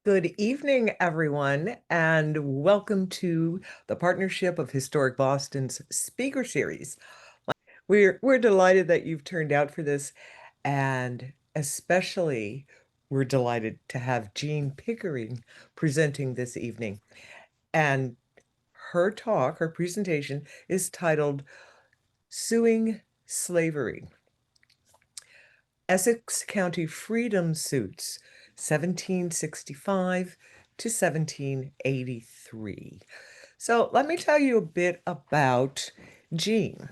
Good evening, everyone, and welcome to the Partnership of Historic Boston's speaker series. We're delighted that you've turned out for this, and especially we're delighted to have Jean Pickering presenting this evening. And her presentation is titled Suing Slavery. Essex County Freedom Suits, 1765 to 1783. So let me tell you a bit about Jean.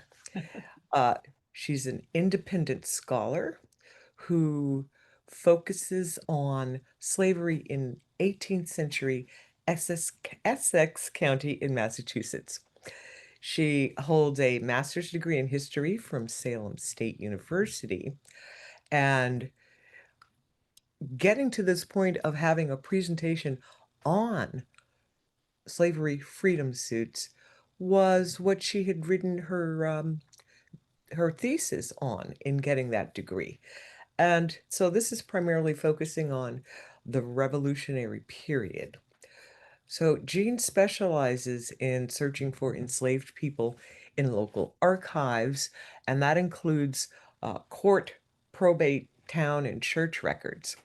Uh, she's an independent scholar who focuses on slavery in 18th century Essex County in Massachusetts. She holds a master's degree in history from Salem State University, and getting to this point of having a presentation on slavery freedom suits was what she had written her thesis on in getting that degree. And so this is primarily focusing on the Revolutionary period. So Jean specializes in searching for enslaved people in local archives, and that includes court, probate, town, and church records.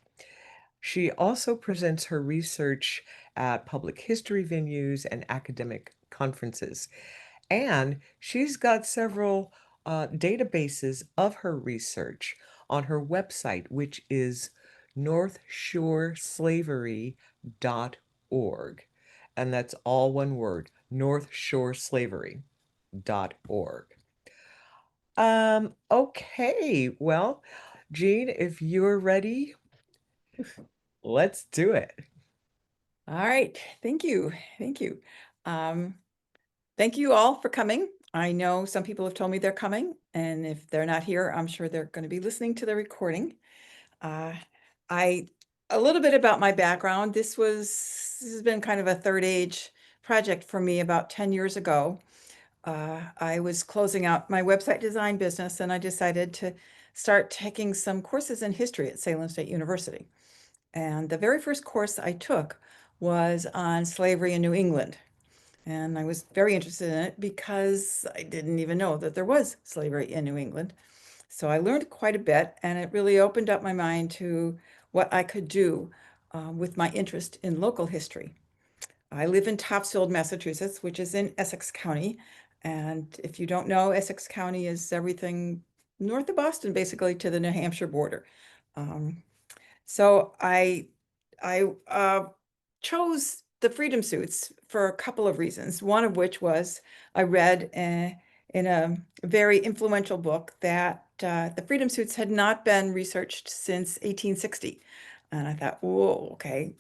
She also presents her research at public history venues and academic conferences. And she's got several databases of her research on her website, which is northshoreslavery.org. And that's all one word, northshoreslavery.org. Okay, well, Jean, if you're ready, let's do it. All right. Thank you. Thank you. Um, thank you all for coming. I know some people have told me they're coming, and if they're not here, I'm sure they're going to be listening to the recording. Uh, a little bit about my background. This has been kind of a third age project for me about 10 years ago. I was closing out my website design business, and I decided to start taking some courses in history at Salem State University. And the very first course I took was on slavery in New England. And I was very interested in it because I didn't even know that there was slavery in New England. So I learned quite a bit, and it really opened up my mind to what I could do with my interest in local history. I live in Topsfield, Massachusetts, which is in Essex County. And if you don't know, Essex County is everything north of Boston, basically to the New Hampshire border. Um, so I chose the freedom suits for a couple of reasons. One of which was I read in a very influential book that the freedom suits had not been researched since 1860. And I thought, whoa, okay,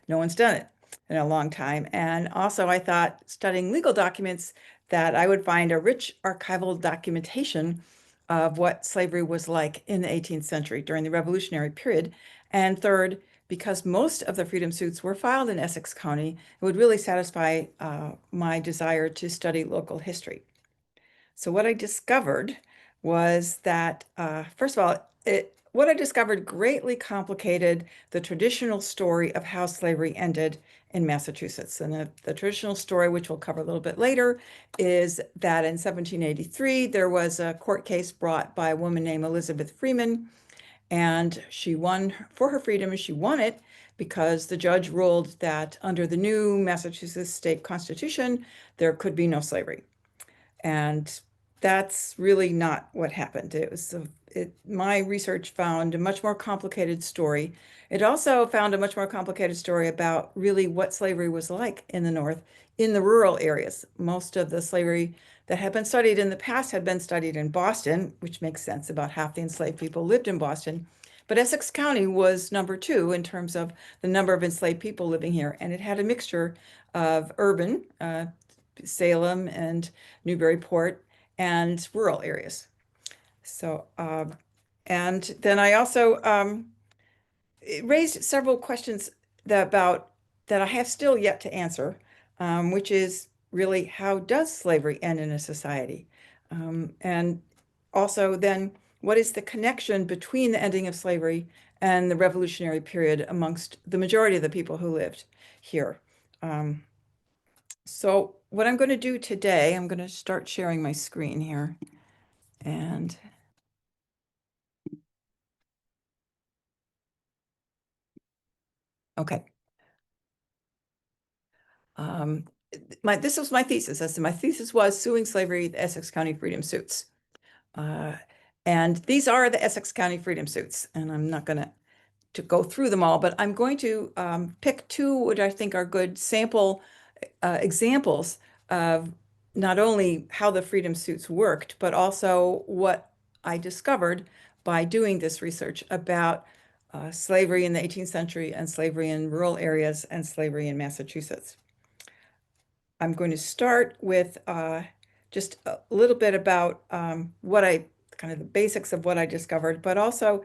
no one's done it in a long time. And also I thought studying legal documents that I would find a rich archival documentation of what slavery was like in the 18th century during the Revolutionary period. And third, because most of the freedom suits were filed in Essex County, it would really satisfy my desire to study local history. So what I discovered was that, first of all, what I discovered greatly complicated the traditional story of how slavery ended in Massachusetts. And the traditional story, which we'll cover a little bit later, is that in 1783, there was a court case brought by a woman named Elizabeth Freeman, and she won for her freedom, and she won it because the judge ruled that under the new Massachusetts state constitution, there could be no slavery. And that's really not what happened. My research found a much more complicated story. It also found a much more complicated story about really what slavery was like in the North, in the rural areas. Most of the slavery that had been studied in the past had been studied in Boston, which makes sense. About half the enslaved people lived in Boston. But Essex County was number two in terms of the number of enslaved people living here. And it had a mixture of urban, Salem and Newburyport, and rural areas. So, and then I also raised several questions that I have still yet to answer, which is really how does slavery end in a society? And also then what is the connection between the ending of slavery and the Revolutionary period amongst the majority of the people who lived here. Um, so what I'm going to do today, I'm going to start sharing my screen here. And okay. Um, this was my thesis. My thesis was Suing Slavery, the Essex County Freedom Suits. Uh, and these are the Essex County Freedom Suits. And I'm not going to go through them all, but I'm going to pick two what I think are good sample examples of not only how the freedom suits worked, but also what I discovered by doing this research about slavery in the 18th century and slavery in rural areas and slavery in Massachusetts. I'm going to start with just a little bit about kind of the basics of what I discovered, but also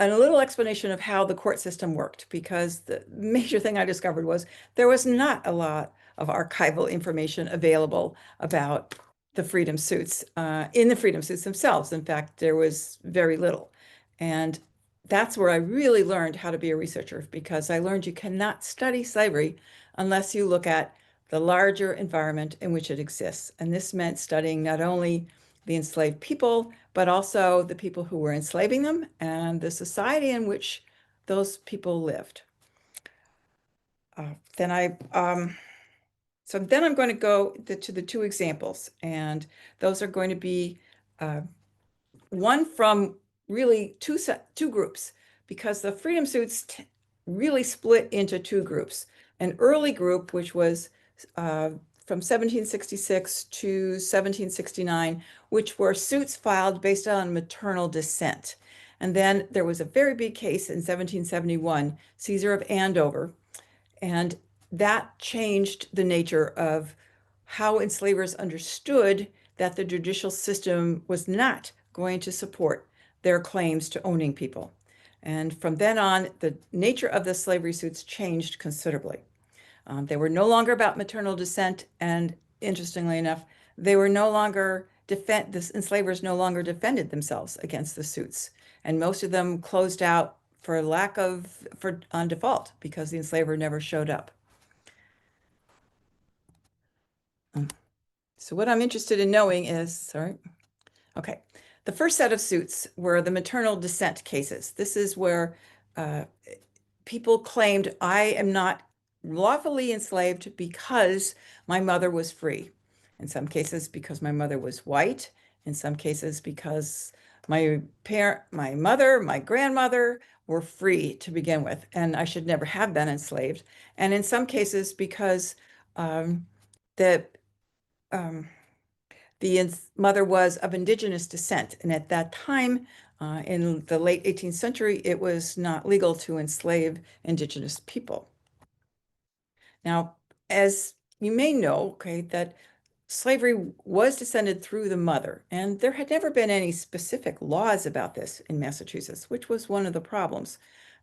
and a little explanation of how the court system worked, because the major thing I discovered was there was not a lot of archival information available about the freedom suits in the freedom suits themselves. In fact, there was very little. And that's where I really learned how to be a researcher, because I learned you cannot study slavery unless you look at the larger environment in which it exists. And this meant studying not only the enslaved people, but also the people who were enslaving them and the society in which those people lived. Uh, then I, so then I'm going to go to the two examples, and those are going to be uh, one from really two groups, because the freedom suits really split into two groups. An early group, which was from 1766 to 1769, which were suits filed based on maternal descent. And then there was a very big case in 1771, Caesar of Andover, and that changed the nature of how enslavers understood that the judicial system was not going to support their claims to owning people. And from then on, the nature of the slavery suits changed considerably. They were no longer about maternal descent, and interestingly enough, they were no longer the enslavers no longer defended themselves against the suits, and most of them closed out for lack of on default because the enslaver never showed up. So what I'm interested in knowing is, sorry, okay. The first set of suits were the maternal descent cases. This is where uh, people claimed I am not lawfully enslaved because my mother was free. In some cases, because my mother was white. In some cases, because my mother, my grandmother were free to begin with, and I should never have been enslaved. And in some cases, because um, the um, the mother was of indigenous descent. And at that time, in the late 18th century, it was not legal to enslave indigenous people. Now, as you may know, okay, that slavery was descended through the mother, and there had never been any specific laws about this in Massachusetts, which was one of the problems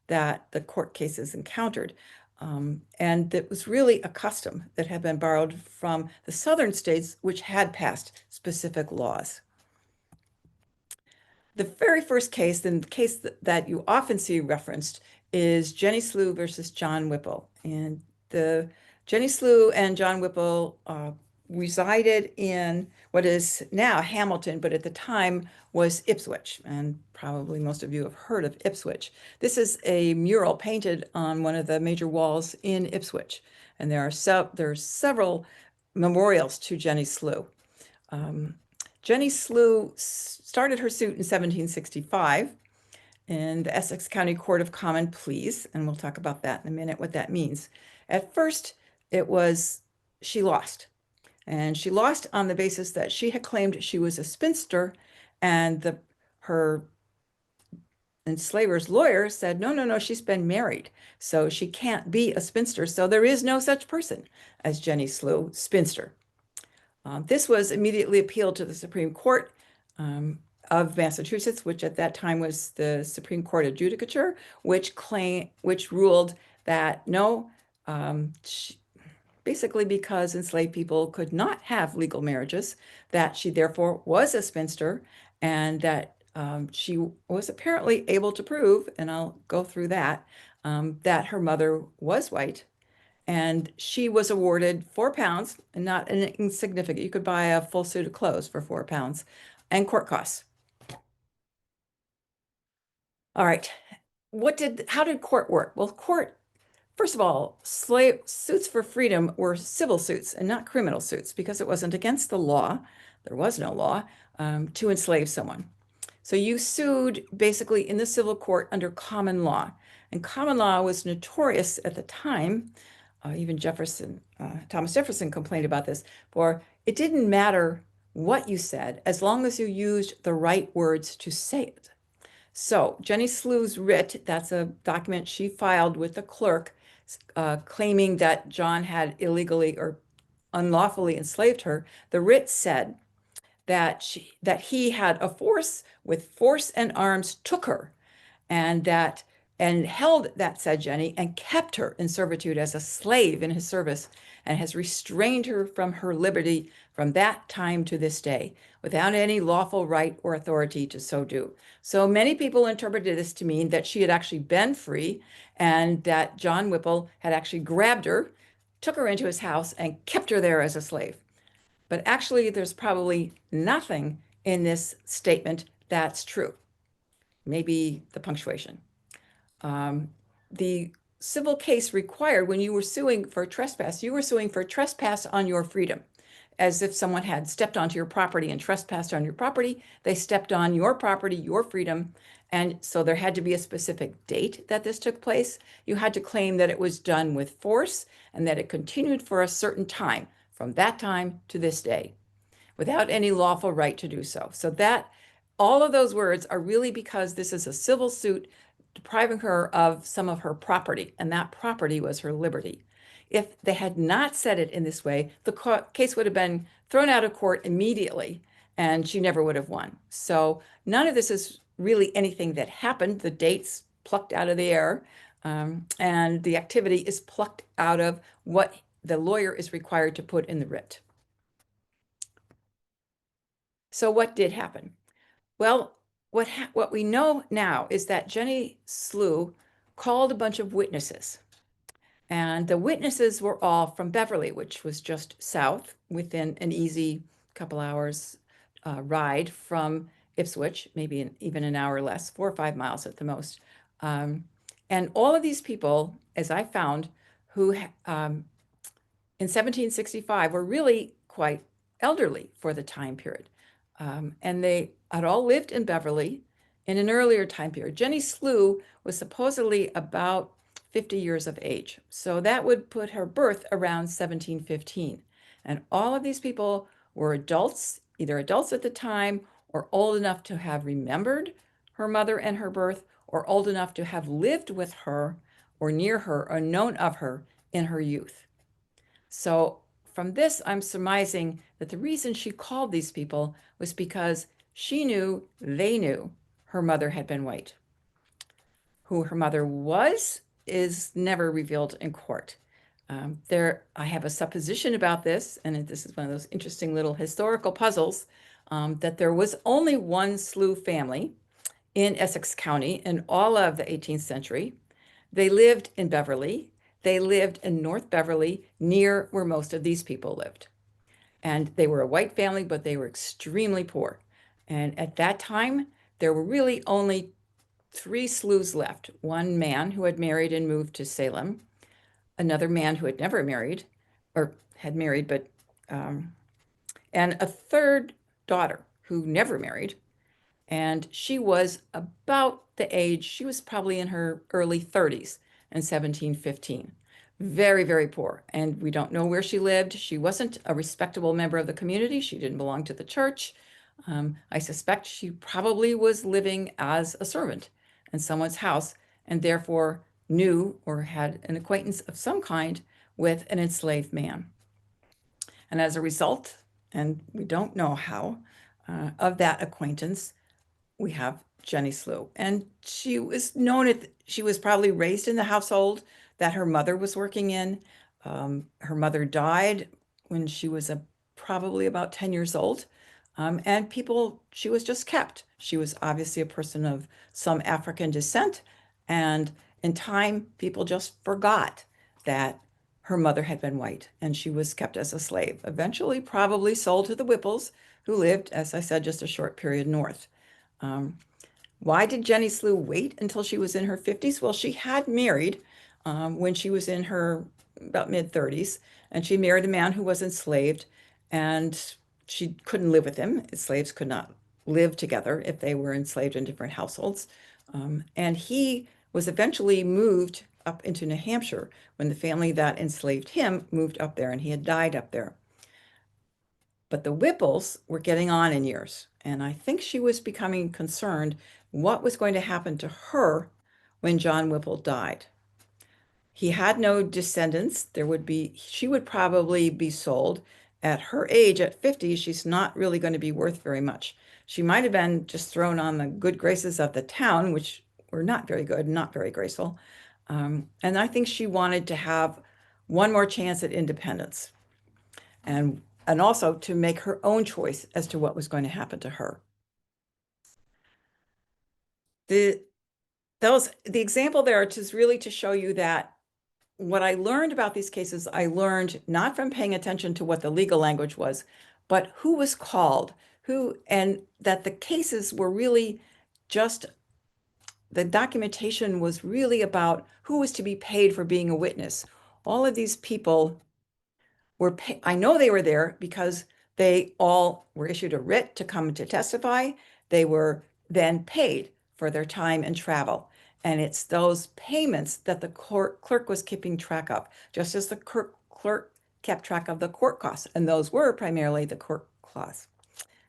that the court cases encountered. And that was really a custom that had been borrowed from the southern states, which had passed specific laws. The very first case, and the case that you often see referenced, is Jenny Slew versus John Whipple. And the Jenny Slew and John Whipple resided in what is now Hamilton, but at the time was Ipswich. And probably most of you have heard of Ipswich. This is a mural painted on one of the major walls in Ipswich. And there are several memorials to Jenny Slew. Jenny Slew started her suit in 1765 in the Essex County Court of Common Pleas, and we'll talk about that in a minute, what that means. At first, she lost, and she lost on the basis that she had claimed she was a spinster, and her enslaver's lawyer said, no, no, no, she's been married, so she can't be a spinster, so there is no such person as Jenny Slew, spinster. This was immediately appealed to the Supreme Court of Massachusetts, which at that time was the Supreme Court of Judicature, which ruled that no, basically because enslaved people could not have legal marriages, that she therefore was a spinster, and that She was apparently able to prove, and I'll go through that, that her mother was white, and she was awarded £4, and not an insignificant. You could buy a full suit of clothes for £4, and court costs. All right. How did court work? Well, court, first of all, slave suits for freedom were civil suits and not criminal suits because it wasn't against the law. There was no law to enslave someone. So you sued basically in the civil court under common law. And common law was notorious at the time. Even Thomas Jefferson complained about this, for it didn't matter what you said as long as you used the right words to say it. So Jenny Slew's writ, that's a document she filed with the clerk, claiming that John had illegally or unlawfully enslaved her. The writ said that he had a force with force and arms took her, and that and held that said Jenny and kept her in servitude as a slave in his service, and has restrained her from her liberty from that time to this day, without any lawful right or authority to so do. So many people interpreted this to mean that she had actually been free, and that John Whipple had actually grabbed her, took her into his house, and kept her there as a slave. But actually, there's probably nothing in this statement that's true. Maybe the punctuation. Um, the civil case required, when you were suing for trespass, you were suing for trespass on your freedom, as if someone had stepped onto your property and trespassed on your property. They stepped on your property, your freedom. And so there had to be a specific date that this took place. You had to claim that it was done with force and that it continued for a certain time, from that time to this day, without any lawful right to do so. So that all of those words are really because this is a civil suit depriving her of some of her property, and that property was her liberty. If they had not said it in this way, the case would have been thrown out of court immediately, and she never would have won. So none of this is really anything that happened. The dates plucked out of the air, and the activity is plucked out of what the lawyer is required to put in the writ. So what did happen? Well, what we know now is that Jenny Slew called a bunch of witnesses, and the witnesses were all from Beverly, which was just south, within an easy couple hours ride from Ipswich, maybe even an hour less, 4 or 5 miles at the most. And all of these people, as I found, who in 1765 were really quite elderly for the time period. And they had all lived in Beverly in an earlier time period. Jenny Slew was supposedly about 50 years of age. So that would put her birth around 1715. And all of these people were adults, either adults at the time or old enough to have remembered her mother and her birth, or old enough to have lived with her or near her or known of her in her youth. So from this, I'm surmising that the reason she called these people was because she knew they knew her mother had been white. Who her mother was is never revealed in court. I have a supposition about this, and this is one of those interesting little historical puzzles, that there was only one Slew family in Essex County in all of the 18th century. They lived in Beverly. They lived in North Beverly, near where most of these people lived. And they were a white family, but they were extremely poor. And at that time, there were really only 3 Slews left. One man who had married and moved to Salem, another man who had never married, or had married, but, and a third daughter who never married. And she was about the age, she was probably in her early 30s in 1715. Very, very poor. And we don't know where she lived. She wasn't a respectable member of the community. She didn't belong to the church. I suspect she probably was living as a servant in someone's house, and therefore knew or had an acquaintance of some kind with an enslaved man. And as a result, and we don't know how, of that acquaintance, we have Jenny Slew. And she was she was probably raised in the household that her mother was working in. Her mother died when she was probably about 10 years old. And people, she was just kept. She was obviously a person of some African descent. And in time, people just forgot that her mother had been white and she was kept as a slave, eventually, probably sold to the Whipples, who lived, as I said, just a short period north. Um, why did Jenny Slew wait until she was in her 50s? Well, she had married when she was in her about mid 30s, and she married a man who was enslaved, and she couldn't live with him. Slaves could not live together if they were enslaved in different households. And he was eventually moved up into New Hampshire when the family that enslaved him moved up there, and he had died up there. But the Whipples were getting on in years, and I think she was becoming concerned what was going to happen to her when John Whipple died. He had no descendants. She would probably be sold. At her age, at 50, she's not really going to be worth very much. She might have been just thrown on the good graces of the town, which were not very good, not very graceful. And I think she wanted to have one more chance at independence and also to make her own choice as to what was going to happen to her. The the example there is really to show you that what I learned about these cases, I learned not from paying attention to what the legal language was, but who was called, and that the cases were really just the documentation was really about who was to be paid for being a witness. All of these people I know they were there because they all were issued a writ to come to testify. They were then paid for their time and travel. And it's those payments that the court clerk was keeping track of, just as the clerk kept track of the court costs. And those were primarily the court costs,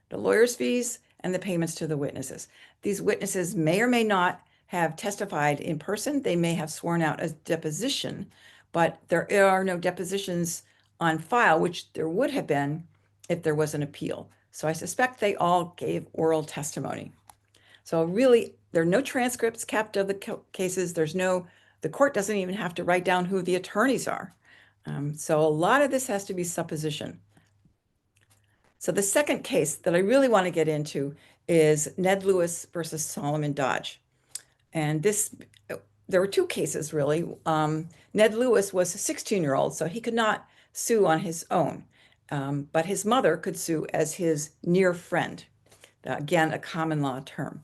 the lawyer's fees, and the payments to the witnesses. These witnesses may or may not have testified in person. They may have sworn out a deposition, but there are no depositions on file, which there would have been if there was an appeal. So I suspect they all gave oral testimony. So really, there are no transcripts kept of the cases. The court doesn't even have to write down who the attorneys are. So a lot of this has to be supposition. So the second case that I really want to get into is Ned Lewis versus Solomon Dodge. And there were two cases really. Ned Lewis was a 16-year-old, so he could not sue on his own. But his mother could sue as his near friend. Again, a common law term.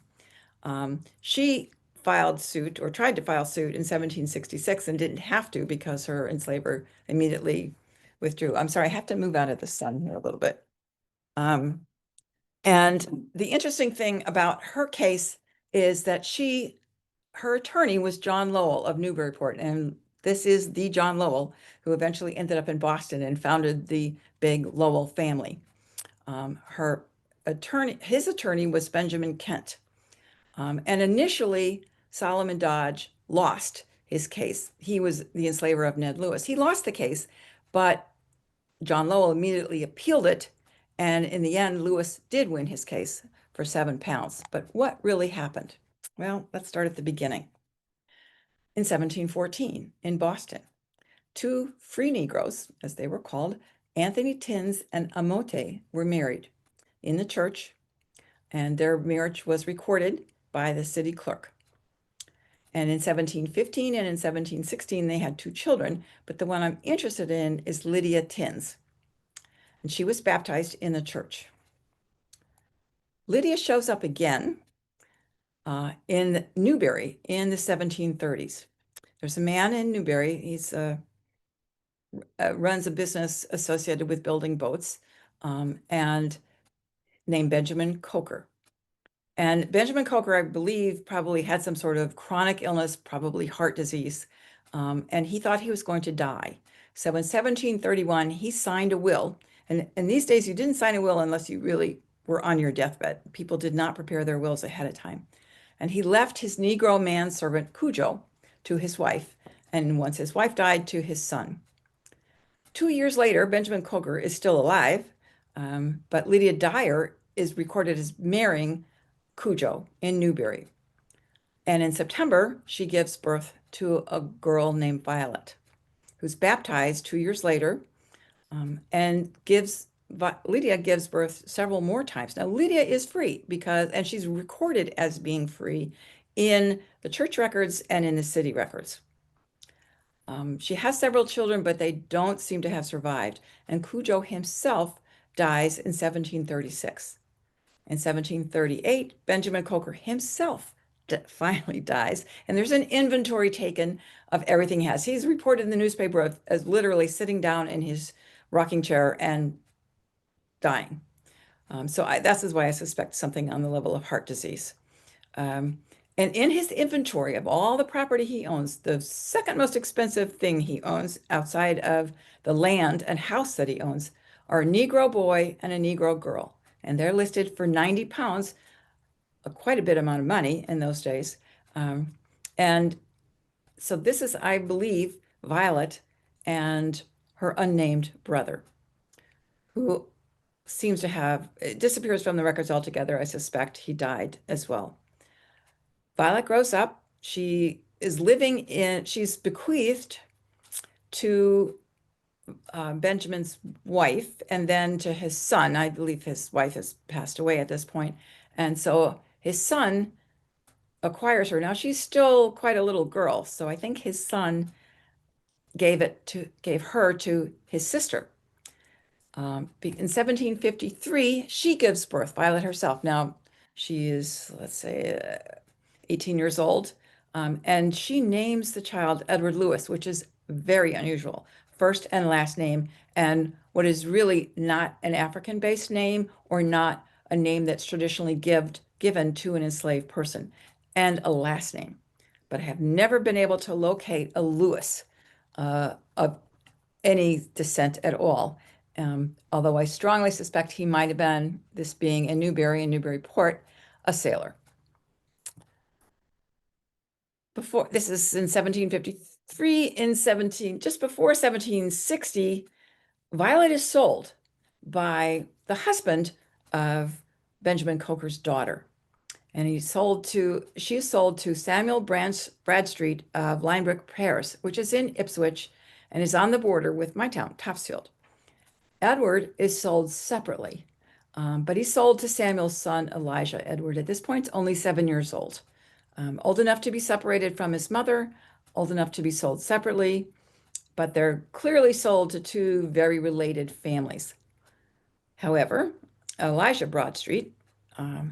She filed suit or tried to file suit in 1766 and didn't have to because her enslaver immediately withdrew. I'm sorry, I have to move out of the sun here a little bit. And the interesting thing about her case is that her attorney was John Lowell of Newburyport. And this is the John Lowell who eventually ended up in Boston and founded the big Lowell family. His attorney was Benjamin Kent. And initially, Solomon Dodge lost his case. He was the enslaver of Ned Lewis. He lost the case, but John Lowell immediately appealed it. And in the end, Lewis did win his case for £7. But what really happened? Well, let's start at the beginning. In 1714, in Boston, two free Negroes, as they were called, Anthony Tins and Amote, were married in the church, and their marriage was recorded by the city clerk. And in 1715 and in 1716, they had two children, but the one I'm interested in is Lydia Tins, and she was baptized in the church. Lydia shows up again in Newbury in the 1730s. There's a man in Newbury. He's runs a business associated with building boats, and named Benjamin Coker. And Benjamin Coker, I believe, probably had some sort of chronic illness, probably heart disease, and he thought he was going to die. So in 1731, he signed a will. And in these days, you didn't sign a will unless you really were on your deathbed. People did not prepare their wills ahead of time. And he left his Negro manservant, Cujo, to his wife. And once his wife died, to his son. 2 years later, Benjamin Coker is still alive, but Lydia Dyer is recorded as marrying Cujo in Newbury. And in September, she gives birth to a girl named Violet, who's baptized 2 years later, and gives Lydia gives birth several more times. Now, Lydia is free and she's recorded as being free in the church records and in the city records. She has several children, but they don't seem to have survived. And Cujo himself dies in 1736. In 1738, Benjamin Coker himself finally dies, and there's an inventory taken of everything he has. He's reported in the newspaper as literally sitting down in his rocking chair and dying. This is why I suspect something on the level of heart disease. Um, and in his inventory of all the property he owns, the second most expensive thing he owns outside of the land and house that he owns are a Negro boy and a Negro girl. And they're listed for 90 pounds, quite a bit amount of money in those days. Um, and so this is, I believe, Violet and her unnamed brother, who seems to have disappears from the records altogether. I suspect he died as well. Violet grows up. She's bequeathed to Benjamin's wife and then to his son. I believe his wife has passed away at this point. And so his son acquires her. Now she's still quite a little girl. So I think his son gave her to his sister. In 1753, she gives birth, Violet herself. Now she is, let's say, 18 years old. And she names the child Edward Lewis, which is very unusual. First and last name, and what is really not an African-based name or not a name that's traditionally given to an enslaved person, and a last name. But I have never been able to locate a Lewis of any descent at all. Although I strongly suspect he might have been, this being in Newburyport, a sailor. This is in 1753, just before 1760, Violet is sold by the husband of Benjamin Coker's daughter. And she's sold to Samuel Bradstreet of Linebrook Parish, which is in Ipswich and is on the border with my town, Topsfield. Edward is sold separately, but he's sold to Samuel's son, Elijah. Edward, at this point, is only 7 years old. Old enough to be separated from his mother, old enough to be sold separately, but they're clearly sold to two very related families. However, Elijah Broadstreet,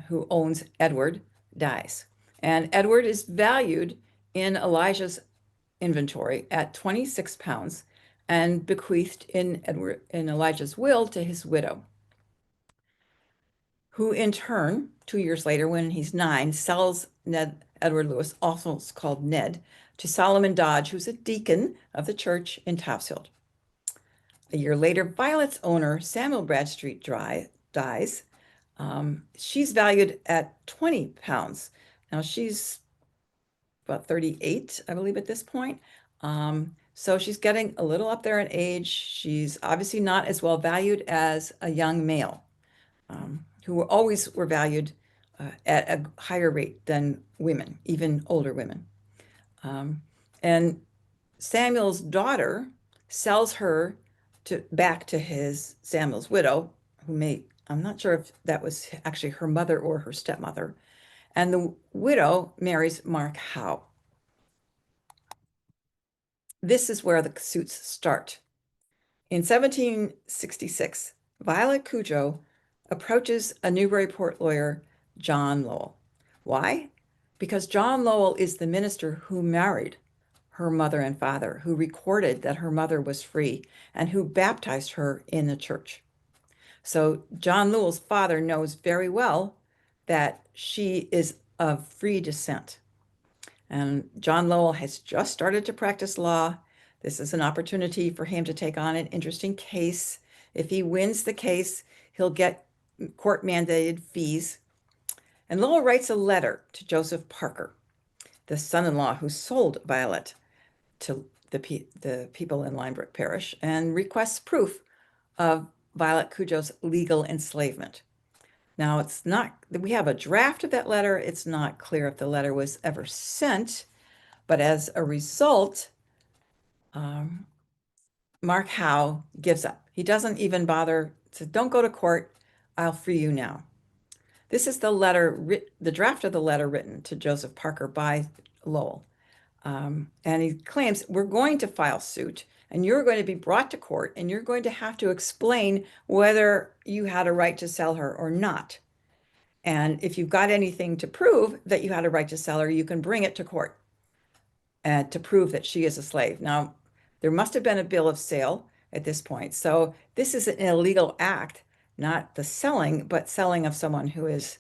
who owns Edward, dies. And Edward is valued in Elijah's inventory at 26 pounds and bequeathed in Elijah's will to his widow, who in turn, 2 years later, when he's 9, sells Edward Lewis, also called Ned, to Solomon Dodge, who's a deacon of the church in Topsfield. A year later, Violet's owner, Samuel Bradstreet, dies. She's valued at 20 pounds. Now she's about 38, I believe, at this point. So she's getting a little up there in age. She's obviously not as well valued as a young male, who always were valued at a higher rate than women, even older women. And Samuel's daughter sells her back to Samuel's widow, I'm not sure if that was actually her mother or her stepmother. And the widow marries Mark Howe. This is where the suits start. In 1766, Violet Cujo approaches a Newburyport lawyer, John Lowell. Why? Because John Lowell is the minister who married her mother and father, who recorded that her mother was free, and who baptized her in the church. So John Lowell's father knows very well that she is of free descent. And John Lowell has just started to practice law. This is an opportunity for him to take on an interesting case. If he wins the case, he'll get court-mandated fees. And Lowell writes a letter to Joseph Parker, the son-in-law who sold Violet to the people in Linebrook Parish, and requests proof of Violet Cujo's legal enslavement. Now, we have a draft of that letter. It's not clear if the letter was ever sent, but as a result, Mark Howe gives up. He doesn't even bother said, don't go to court. I'll free you now. This is the letter, the draft of the letter written to Joseph Parker by Lowell. And he claims, we're going to file suit and you're going to be brought to court and you're going to have to explain whether you had a right to sell her or not. And if you've got anything to prove that you had a right to sell her, you can bring it to court to prove that she is a slave. Now, there must have been a bill of sale at this point. So this is an illegal act, not the selling, but selling of someone who is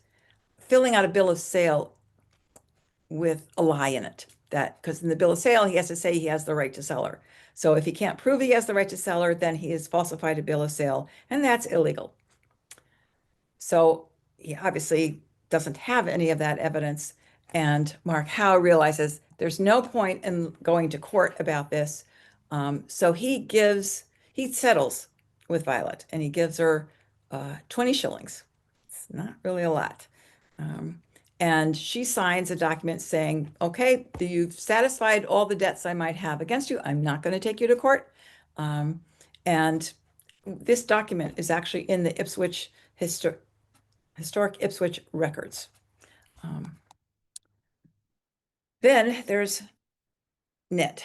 filling out a bill of sale with a lie in it. That because in the bill of sale, he has to say he has the right to sell her. So if he can't prove he has the right to sell her, then he has falsified a bill of sale, and that's illegal. So he obviously doesn't have any of that evidence. And Mark Howe realizes there's no point in going to court about this. So he settles with Violet and he gives her 20 shillings. It's not really a lot. And she signs a document saying, okay, you've satisfied all the debts I might have against you. I'm not going to take you to court. And this document is actually in the historic Ipswich records. Then there's Ned,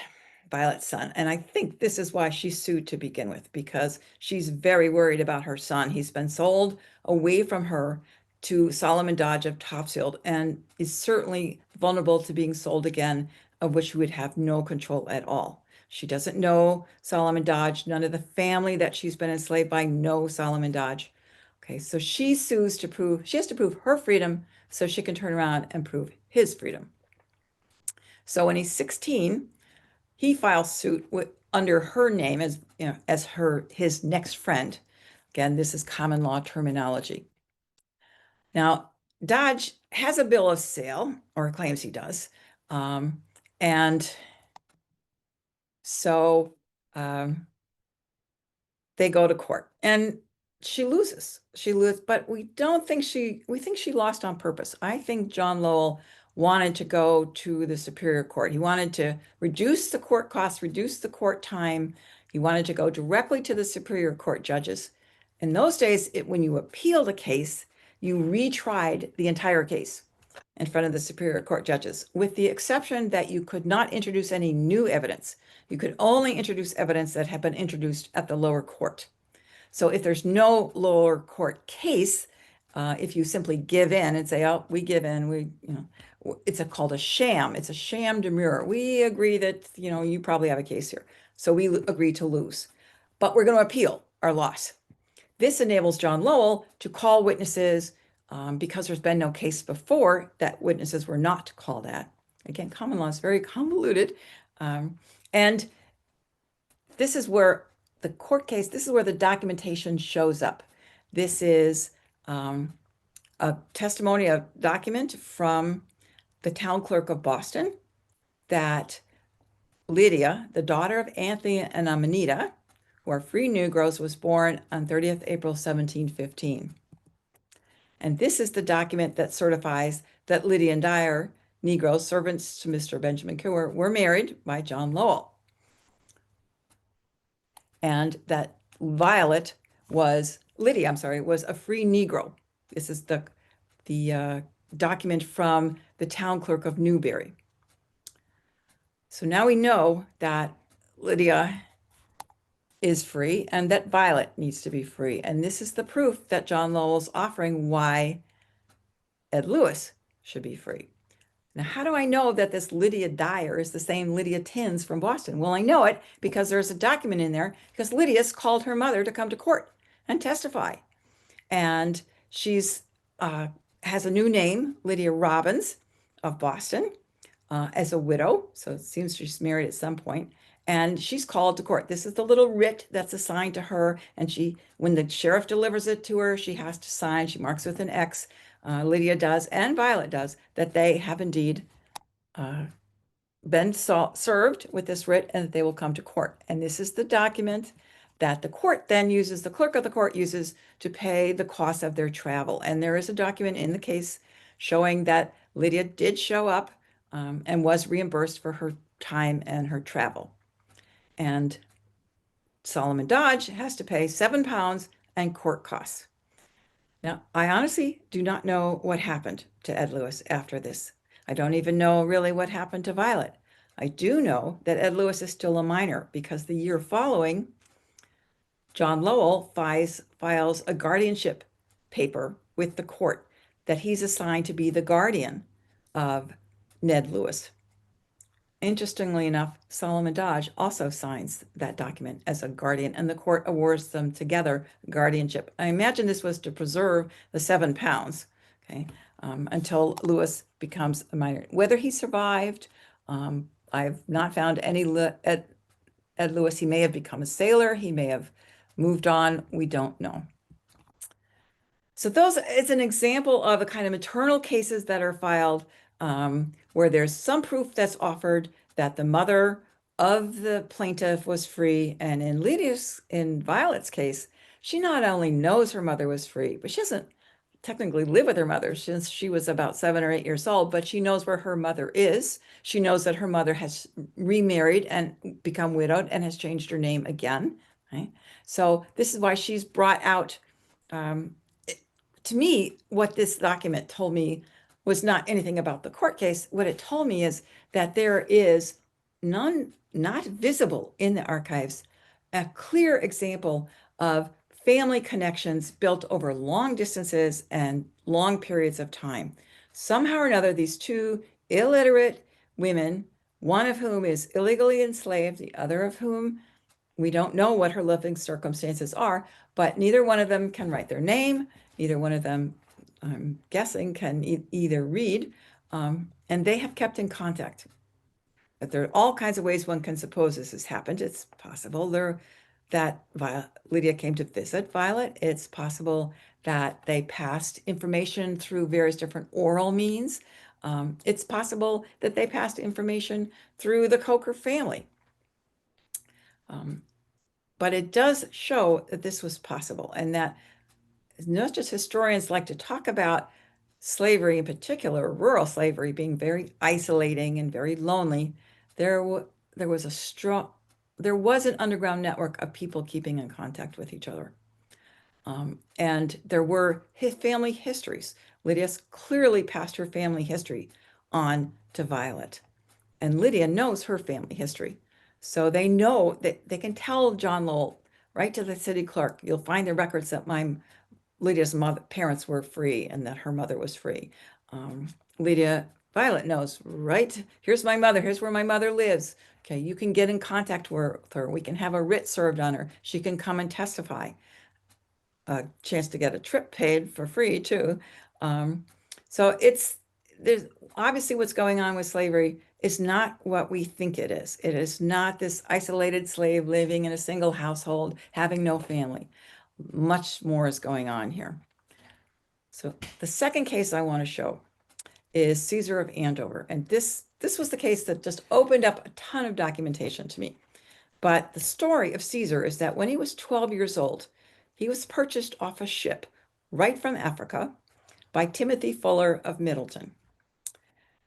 Violet's son. And I think this is why she sued to begin with, because she's very worried about her son. He's been sold away from her to Solomon Dodge of Topsfield and is certainly vulnerable to being sold again, of which she would have no control at all. She doesn't know Solomon Dodge. None of the family that she's been enslaved by know Solomon Dodge. Okay, so she sues to prove, she has to prove her freedom so she can turn around and prove his freedom. So when he's 16, he files suit under her name as, as his next friend. Again, this is common law terminology. Now, Dodge has a bill of sale, or claims he does. And so they go to court and she loses. She loses, but we think she lost on purpose. I think John Lowell wanted to go to the Superior Court. He wanted to reduce the court costs, reduce the court time. He wanted to go directly to the Superior Court judges. In those days, when you appealed a case, you retried the entire case in front of the Superior Court judges, with the exception that you could not introduce any new evidence. You could only introduce evidence that had been introduced at the lower court. So if there's no lower court case, if you simply give in and say, oh, we give in, it's called a sham. It's a sham demurrer. We agree that, you probably have a case here. So we agree to lose, but we're going to appeal our loss. This enables John Lowell to call witnesses because there's been no case before that witnesses were not called at. Again, common law is very convoluted. And this is where the court case, this is where the documentation shows up. This is a testimony, a document from the town clerk of Boston that Lydia, the daughter of Anthony and Amanita, who are free Negroes, was born on 30th April 1715. And this is the document that certifies that Lydia and Dyer, Negroes, servants to Mr. Benjamin Cooper, were married by John Lowell. And that Lydia, was a free Negro. This is the document from the town clerk of Newbury. So now we know that Lydia is free and that Violet needs to be free. And this is the proof that John Lowell's offering why Ed Lewis should be free. Now, how do I know that this Lydia Dyer is the same Lydia Tins from Boston? Well, I know it because there's a document in there because Lydia's called her mother to come to court and testify. And she's has a new name, Lydia Robbins of Boston, as a widow. So it seems she's married at some point. And she's called to court. This is the little writ that's assigned to her. And when the sheriff delivers it to her, she has to sign. She marks with an X. Lydia does, and Violet does, that they have indeed been served with this writ and that they will come to court. And this is the document that the court then uses, the clerk of the court uses to pay the cost of their travel. And there is a document in the case showing that Lydia did show up and was reimbursed for her time and her travel. And Solomon Dodge has to pay £7 and court costs. Now, I honestly do not know what happened to Ed Lewis after this. I don't even know really what happened to Violet. I do know that Ed Lewis is still a minor because the year following, John Lowell files a guardianship paper with the court that he's assigned to be the guardian of Ned Lewis. Interestingly enough, Solomon Dodge also signs that document as a guardian, and the court awards them together guardianship. I imagine this was to preserve the £7, okay, until Lewis becomes a minor. Whether he survived, I've not found any Ed Lewis. He may have become a sailor. He may have moved on. We don't know. So those is an example of the kind of maternal cases that are filed where there's some proof that's offered that the mother of the plaintiff was free. And in Violet's case, she not only knows her mother was free, but she doesn't technically live with her mother since she was about 7 or 8 years old, but she knows where her mother is. She knows that her mother has remarried and become widowed and has changed her name again. Right? So this is why she's brought out to me, what this document told me was not anything about the court case. What it told me is that there is not visible in the archives, a clear example of family connections built over long distances and long periods of time. Somehow or another, these two illiterate women, one of whom is illegally enslaved, the other of whom we don't know what her living circumstances are, but neither one of them can write their name. Neither one of them, I'm guessing, can either read, and they have kept in contact. But there are all kinds of ways one can suppose this has happened. It's possible that Lydia came to visit Violet. It's possible that they passed information through various different oral means. It's possible that they passed information through the Coker family. But it does show that this was possible, and that not just historians like to talk about slavery, in particular, rural slavery, being very isolating and very lonely. There was an underground network of people keeping in contact with each other. And there were family histories. Lydia's clearly passed her family history on to Violet. And Lydia knows her family history. So they know that they can tell John Lowell, right to the city clerk, you'll find the records that Lydia's parents were free and that her mother was free. Violet knows, right? Here's my mother. Here's where my mother lives. Okay, you can get in contact with her. We can have a writ served on her. She can come and testify. A chance to get a trip paid for free too. So there's obviously what's going on with slavery is not what we think it is. It is not this isolated slave living in a single household, having no family. Much more is going on here. So the second case I want to show is Caesar of Andover. And this was the case that just opened up a ton of documentation to me. But the story of Caesar is that when he was 12 years old, he was purchased off a ship right from Africa by Timothy Fuller of Middleton.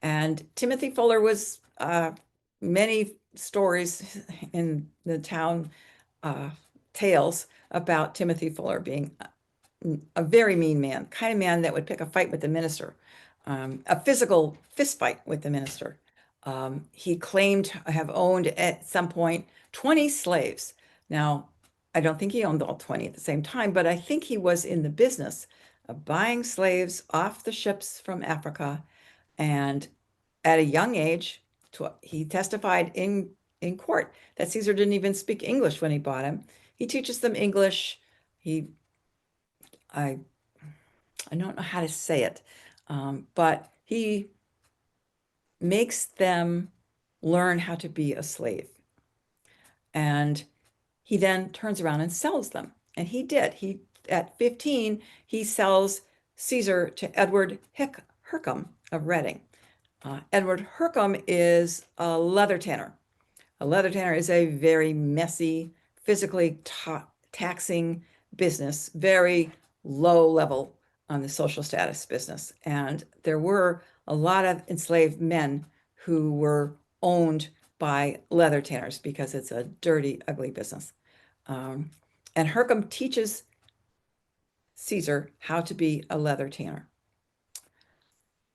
And Timothy Fuller was many stories in the town tales about Timothy Fuller being a very mean man, kind of man that would pick a fight with the minister, a physical fist fight with the minister. He claimed to have owned at some point 20 slaves. Now, I don't think he owned all 20 at the same time, but I think he was in the business of buying slaves off the ships from Africa. And at a young age, he testified in court that Caesar didn't even speak English when he bought him. He teaches them English. I don't know how to say it, but he makes them learn how to be a slave. And he then turns around and sells them. And he did. At 15, he sells Caesar to Edward Hurcomb of Reading. Edward Hurcomb is a leather tanner. A leather tanner is a very messy, physically taxing business, very low level on the social status business. And there were a lot of enslaved men who were owned by leather tanners because it's a dirty, ugly business. And Hurcomb teaches Caesar how to be a leather tanner.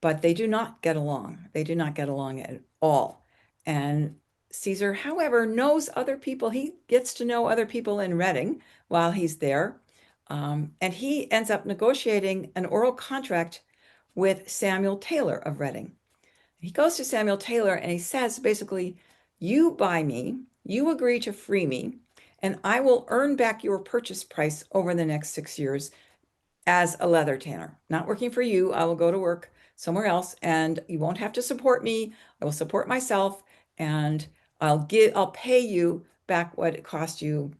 But they do not get along. They do not get along at all. And Caesar, however, knows other people. He gets to know other people in Reading while he's there. And he ends up negotiating an oral contract with Samuel Taylor of Reading. He goes to Samuel Taylor and he says, basically, you buy me, you agree to free me, and I will earn back your purchase price over the next 6 years as a leather tanner. Not working for you. I will go to work somewhere else and you won't have to support me. I will support myself and I'll pay you back what it cost you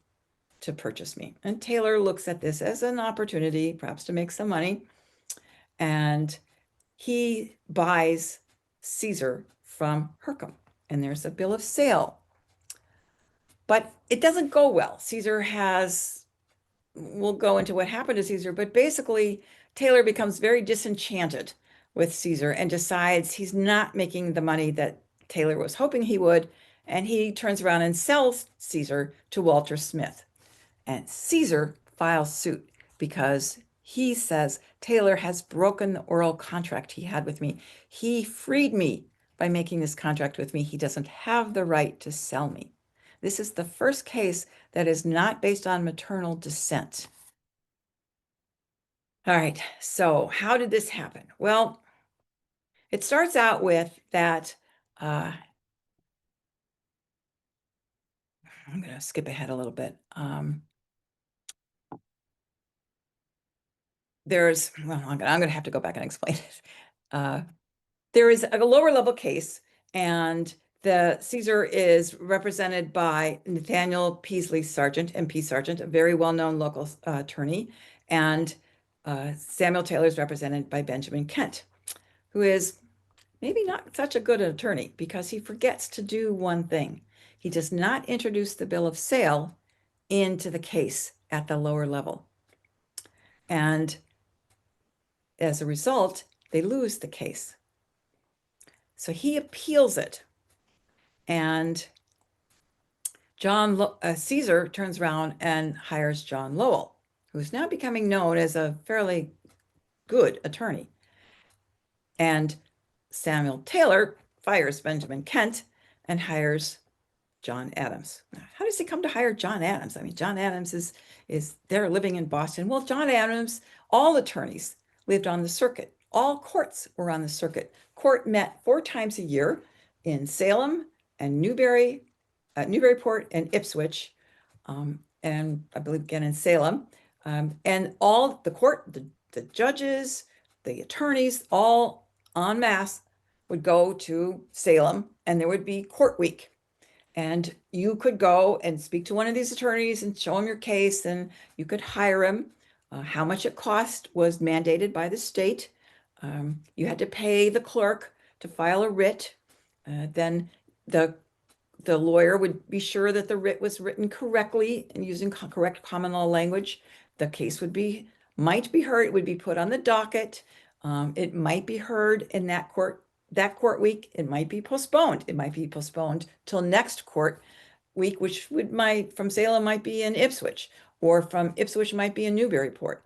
to purchase me. And Taylor looks at this as an opportunity, perhaps to make some money. And he buys Caesar from Hercom. And there's a bill of sale. But it doesn't go well. Caesar has we'll go into what happened to Caesar, but basically Taylor becomes very disenchanted with Caesar and decides he's not making the money that Taylor was hoping he would, and he turns around and sells Caesar to Walter Smith. And Caesar files suit because he says Taylor has broken the oral contract he had with me. He freed me by making this contract with me. He doesn't have the right to sell me. This is the first case that is not based on maternal descent. All right, so how did this happen? Well, it starts out with that, I'm going to skip ahead a little bit. Well, I'm going to have to go back and explain it. There is a lower level case, and the Caesar is represented by Nathaniel Peasley Sargent, MP Sargent, a very well-known local attorney, and Samuel Taylor is represented by Benjamin Kent, who is maybe not such a good attorney because he forgets to do one thing. He does not introduce the bill of sale into the case at the lower level. And as a result, they lose the case. So he appeals it. And Caesar turns around and hires John Lowell, who's now becoming known as a fairly good attorney. And Samuel Taylor fires Benjamin Kent and hires John Adams. How does he come to hire John Adams? I mean, John Adams is there living in Boston. Well, John Adams, all attorneys lived on the circuit. All courts were on the circuit. Court met 4 times a year in Salem and Newburyport and Ipswich, and I believe again in Salem. And all the court, the judges, the attorneys, all en masse would go to Salem, and there would be court week. And you could go and speak to one of these attorneys and show him your case, and you could hire him. How much it cost was mandated by the state. You had to pay the clerk to file a writ. Then the lawyer would be sure that the writ was written correctly and using correct common law language. The case might be heard. It would be put on the docket. It might be heard in that court week. It might be postponed. It might be postponed till next court week, which from Salem might be in Ipswich, or from Ipswich might be in Newburyport.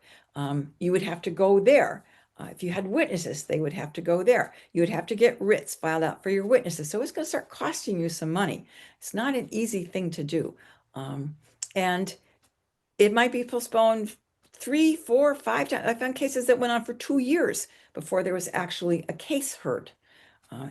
You would have to go there. If you had witnesses, they would have to go there. You would have to get writs filed out for your witnesses. So it's going to start costing you some money. It's not an easy thing to do. And it might be postponed 3, 4, 5 times. I found cases that went on for 2 years before there was actually a case heard.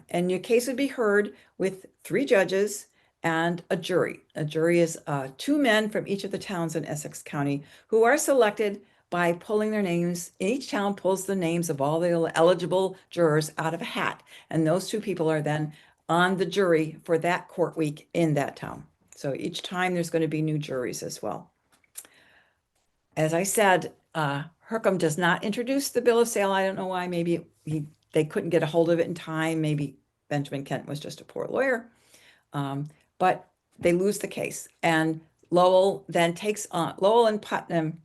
And your case would be heard with 3 judges and a jury. A jury is 2 men from each of the towns in Essex County who are selected by pulling their names. Each town pulls the names of all the eligible jurors out of a hat. And those 2 people are then on the jury for that court week in that town. So each time there's going to be new juries as well. As I said, Hercom does not introduce the bill of sale. I don't know why. Maybe they couldn't get a hold of it in time. Maybe Benjamin Kent was just a poor lawyer. But they lose the case. And Lowell then Lowell and Putnam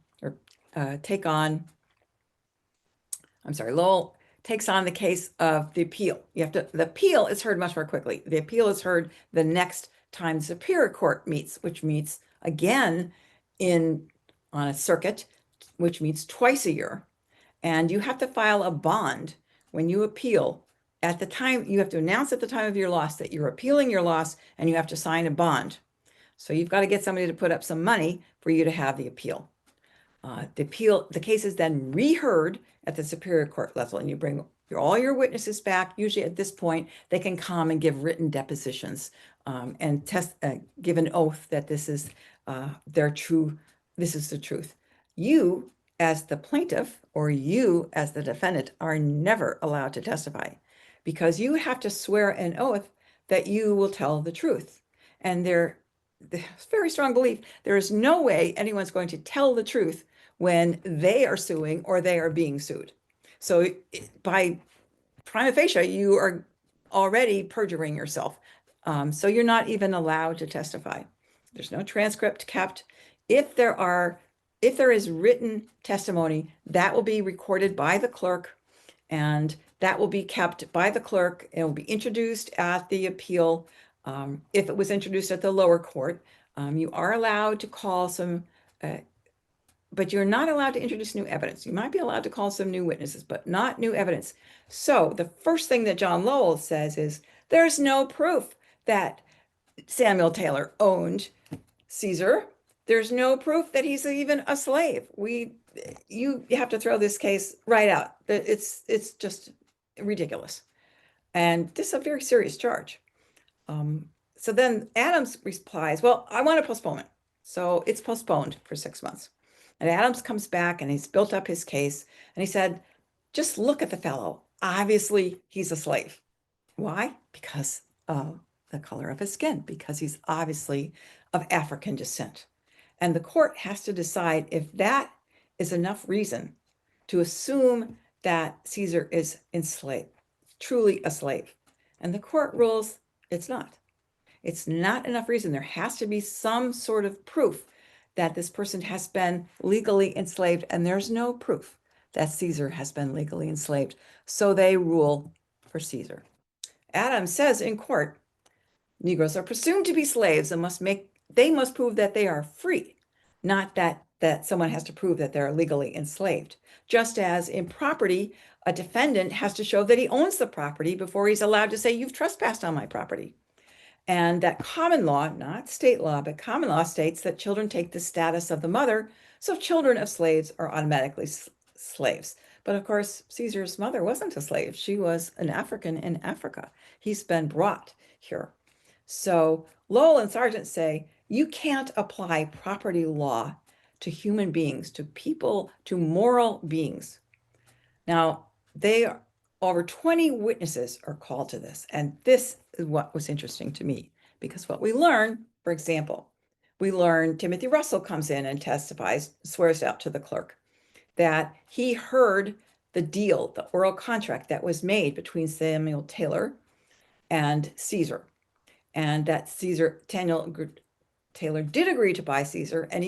Lowell takes on the case of the appeal. The appeal is heard much more quickly. The appeal is heard the next time the Superior Court meets, which meets again on a circuit which meets twice a year. And you have to file a bond when you appeal. At the time, you have to announce at the time of your loss that you're appealing your loss, and you have to sign a bond. So you've got to get somebody to put up some money for you to have the appeal. The case is then reheard at the Superior Court level, and you bring all your witnesses back. Usually at this point, they can come and give written depositions and give an oath that this is their true, this is the truth. You, as the plaintiff, or you as the defendant, are never allowed to testify because you have to swear an oath that you will tell the truth. And there's very strong belief there is no way anyone's going to tell the truth when they are suing or they are being sued. So by prima facie, you are already perjuring yourself. So you're not even allowed to testify. There's no transcript kept. If there is written testimony, that will be recorded by the clerk, and that will be kept by the clerk. It will be introduced at the appeal. If it was introduced at the lower court, you are allowed to call some but you're not allowed to introduce new evidence. You might be allowed to call some new witnesses, but not new evidence. So the first thing that John Lowell says is there's no proof that Samuel Taylor owned Caesar. There's no proof that he's even a slave. You have to throw this case right out. It's just ridiculous. And this is a very serious charge. So then Adams replies, well, I want a postponement. So it's postponed for 6 months. And Adams comes back and he's built up his case. And he said, just look at the fellow. Obviously, he's a slave. Why? Because of the color of his skin, because he's obviously of African descent. And the court has to decide if that is enough reason to assume that Caesar is enslaved, truly a slave. And the court rules it's not. It's not enough reason. There has to be some sort of proof that this person has been legally enslaved, and there's no proof that Caesar has been legally enslaved. So they rule for Caesar. Adams says in court, Negroes are presumed to be slaves and they must prove that they are free, not that someone has to prove that they're legally enslaved. Just as in property, a defendant has to show that he owns the property before he's allowed to say, you've trespassed on my property. And that common law, not state law, but common law states that children take the status of the mother. So children of slaves are automatically slaves. But of course, Caesar's mother wasn't a slave. She was an African in Africa. He's been brought here. So Lowell and Sargent say you can't apply property law to human beings, to people, to moral beings. Now, over 20 witnesses are called to this. And this is what was interesting to me, because what we learn, for example, we learn Timothy Russell comes in and testifies, swears out to the clerk that he heard the deal, the oral contract that was made between Samuel Taylor and Caesar, and that Daniel Taylor did agree to buy Caesar, and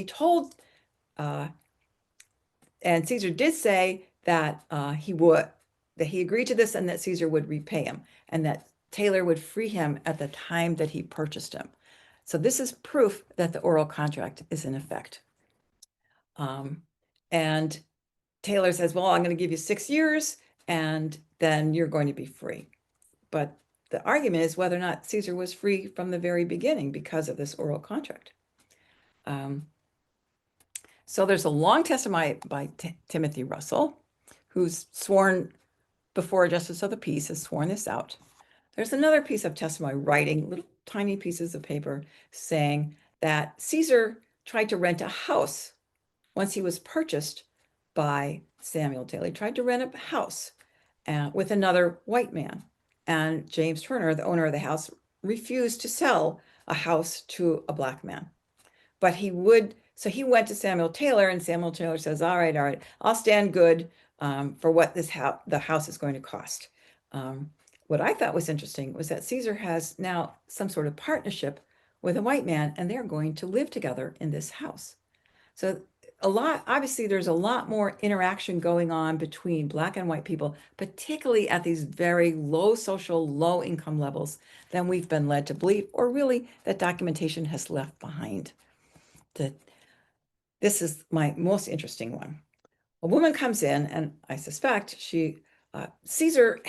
and Caesar did say that he agreed to this and that Caesar would repay him and that Taylor would free him at the time that he purchased him. So this is proof that the oral contract is in effect. And Taylor says, well, I'm going to give you 6 years and then you're going to be free. But the argument is whether or not Caesar was free from the very beginning because of this oral contract. So there's a long testimony by Timothy Russell, who's sworn before a justice of the peace, has sworn this out. There's another piece of testimony writing little tiny pieces of paper saying that Caesar tried to rent a house once he was purchased by Samuel Taylor. He tried to rent a house with another white man. And James Turner, the owner of the house, refused to sell a house to a black man. But he so he went to Samuel Taylor, and Samuel Taylor says, all right, I'll stand good for what the house is going to cost. What I thought was interesting was that Caesar has now some sort of partnership with a white man, and they're going to live together in this house. So obviously there's a lot more interaction going on between Black and white people, particularly at these very low social, low income levels than we've been led to believe, or really that documentation has left behind. This is my most interesting one. a woman comes in, and I suspect Caesar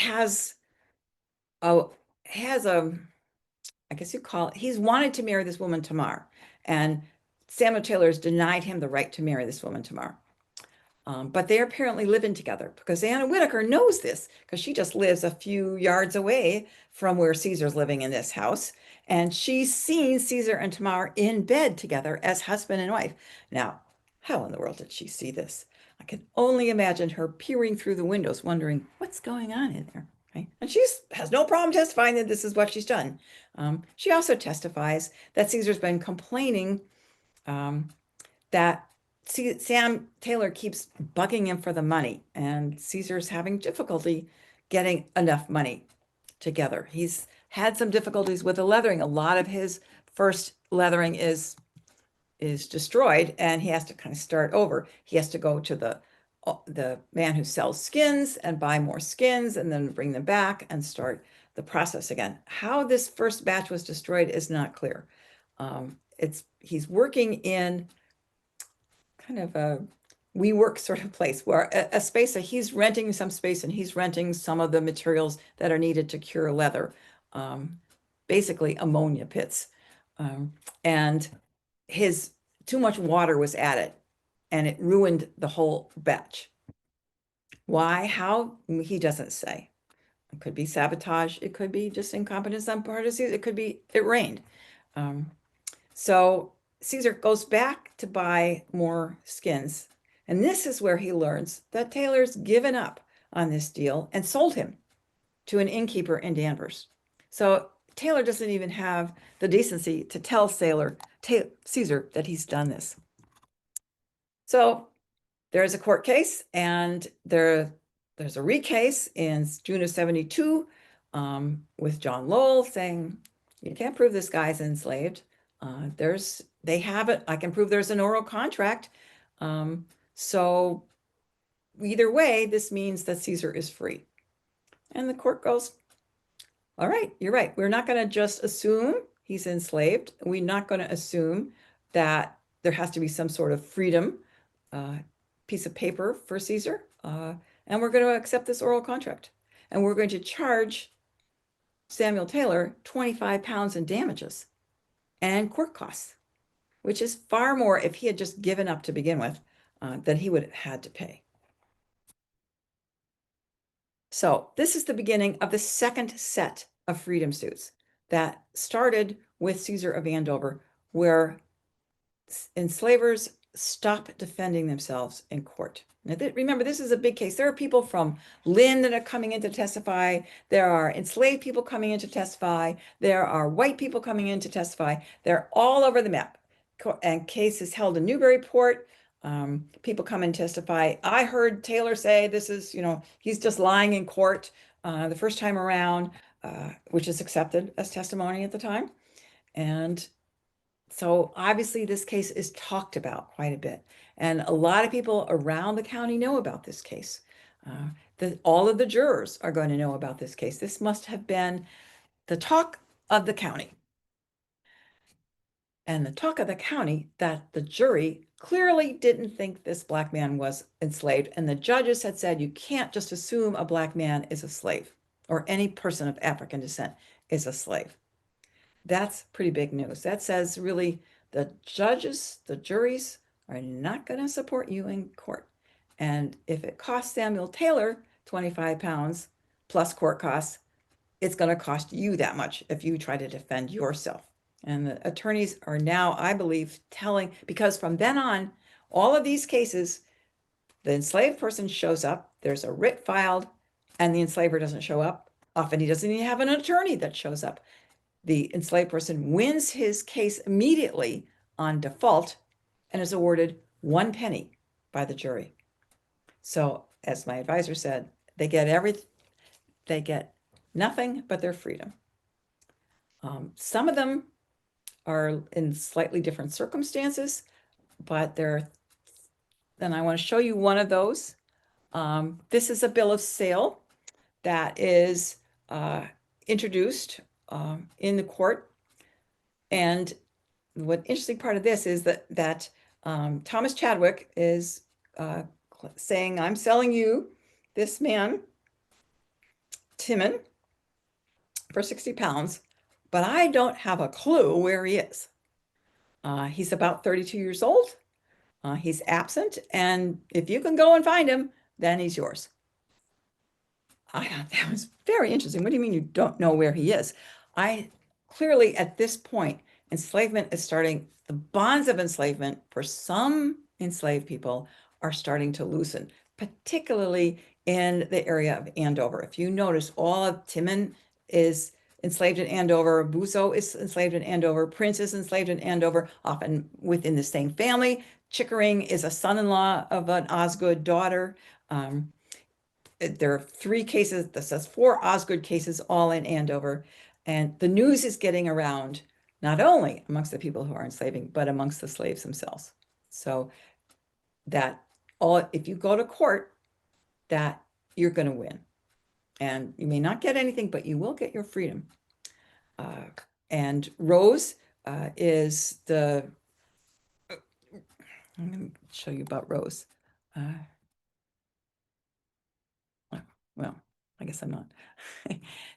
a, has a, I guess you call it, he's wanted to marry this woman, Tamar, and Samuel Taylor has denied him the right to marry this woman, Tamar. But they're apparently living together because Anna Whitaker knows this because she just lives a few yards away from where Caesar's living in this house. And she's seen Caesar and Tamar in bed together as husband and wife. Now, how in the world did she see this? I can only imagine her peering through the windows, wondering what's going on in there. Right? And she has no problem testifying that this is what she's done. She also testifies that Caesar's been complaining um, that Sam Taylor keeps bugging him for the money, and Caesar's having difficulty getting enough money together. He's had some difficulties with the leathering. A lot of his first leathering is destroyed, and he has to kind of start over. He has to go to the man who sells skins and buy more skins and then bring them back and start the process again. How this first batch was destroyed is not clear. He's working in kind of a WeWork sort of place where a space that he's renting some space and he's renting some of the materials that are needed to cure leather, um, basically ammonia pits. Um, and his too much water was added and it ruined the whole batch. Why? How? He doesn't say. It could be sabotage. It could be just incompetence on part of Caesar. It could be it rained. Um, so Caesar goes back to buy more skins. And this is where he learns that Taylor's given up on this deal and sold him to an innkeeper in Danvers. So Taylor doesn't even have the decency to tell Caesar that he's done this. So there is a court case, and there's a recase in June of 72 with John Lowell saying, you can't prove this guy's enslaved. They have it. I can prove there's an oral contract. So either way, this means that Caesar is free. And the court goes, all right, you're right. We're not going to just assume he's enslaved. We're not going to assume that there has to be some sort of freedom piece of paper for Caesar. And we're going to accept this oral contract. And we're going to charge Samuel Taylor 25 pounds in damages and court costs, which is far more if he had just given up to begin with than he would have had to pay. So this is the beginning of the second set of freedom suits that started with Caesar of Andover, where enslavers stop defending themselves in court. Now, remember, this is a big case. There are people from Lynn that are coming in to testify. There are enslaved people coming in to testify. There are white people coming in to testify. They're all over the map. And case is held in Newburyport. People come and testify. I heard Taylor say this is, he's just lying in court the first time around, which is accepted as testimony at the time. And so obviously this case is talked about quite a bit. And a lot of people around the county know about this case. All of the jurors are going to know about this case. This must have been the talk of the county. And the talk of the county that the jury clearly didn't think this Black man was enslaved. And the judges had said, you can't just assume a Black man is a slave or any person of African descent is a slave. That's pretty big news. That says really the judges, the juries are not going to support you in court. And if it costs Samuel Taylor 25 pounds plus court costs, it's going to cost you that much if you try to defend yourself. And the attorneys are now, I believe, because from then on, all of these cases, the enslaved person shows up, there's a writ filed, and the enslaver doesn't show up. Often he doesn't even have an attorney that shows up. The enslaved person wins his case immediately on default and is awarded 1 penny by the jury. So, as my advisor said, they get nothing but their freedom. Some of them are in slightly different circumstances, but then I want to show you one of those. This is a bill of sale that is introduced in the court. And what interesting part of this is that Thomas Chadwick is saying, I'm selling you this man, Timon, for 60 pounds, but I don't have a clue where he is. He's about 32 years old. He's absent, and if you can go and find him, then he's yours. I thought that was very interesting. What do you mean you don't know where he is? I clearly at this point, enslavement is starting, the bonds of enslavement for some enslaved people are starting to loosen, particularly in the area of Andover. If you notice, all of Timon is enslaved in Andover, Buzo is enslaved in Andover, Prince is enslaved in Andover, often within the same family. Chickering is a son-in-law of an Osgood daughter. Um, there are 3 cases, that says 4 Osgood cases, all in Andover. And the news is getting around, not only amongst the people who are enslaving, but amongst the slaves themselves. So that all, if you go to court, that you're going to win. And you may not get anything, but you will get your freedom. And Rose is the, I'm going to show you about Rose. Well, I guess I'm not.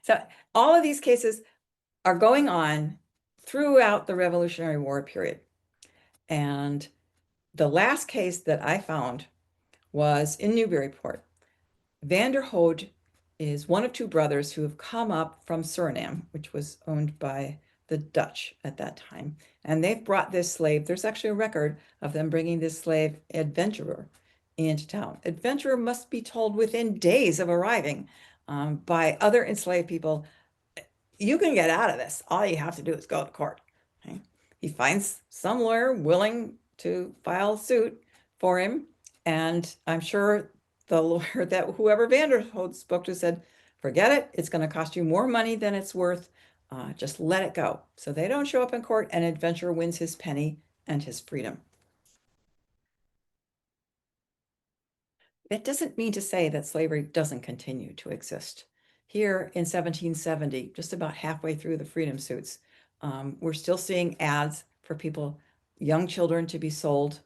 So all of these cases are going on throughout the Revolutionary War period. And the last case that I found was in Newburyport. Vanderhoed is one of 2 brothers who have come up from Suriname, which was owned by the Dutch at that time. And they've brought this slave. There's actually a record of them bringing this slave, Adventurer, into town. Adventurer must be told within days of arriving by other enslaved people, you can get out of this. All you have to do is go to court. Okay? He finds some lawyer willing to file suit for him. And I'm sure the lawyer that whoever Vanderholt spoke to said, forget it. It's going to cost you more money than it's worth. Just let it go. So they don't show up in court, and Adventurer wins his penny and his freedom. That doesn't mean to say that slavery doesn't continue to exist. Here in 1770, just about halfway through the freedom suits, we're still seeing ads for people, young children, to be sold.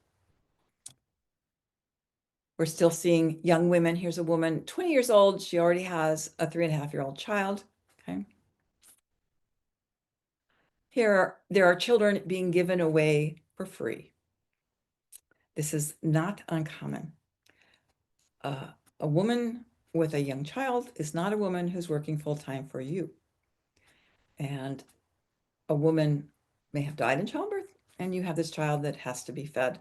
We're still seeing young women. Here's a woman, 20 years old. She already has a 3.5-year-old child. Okay. Here, there are children being given away for free. This is not uncommon. A woman with a young child is not a woman who's working full-time for you. And a woman may have died in childbirth, and you have this child that has to be fed.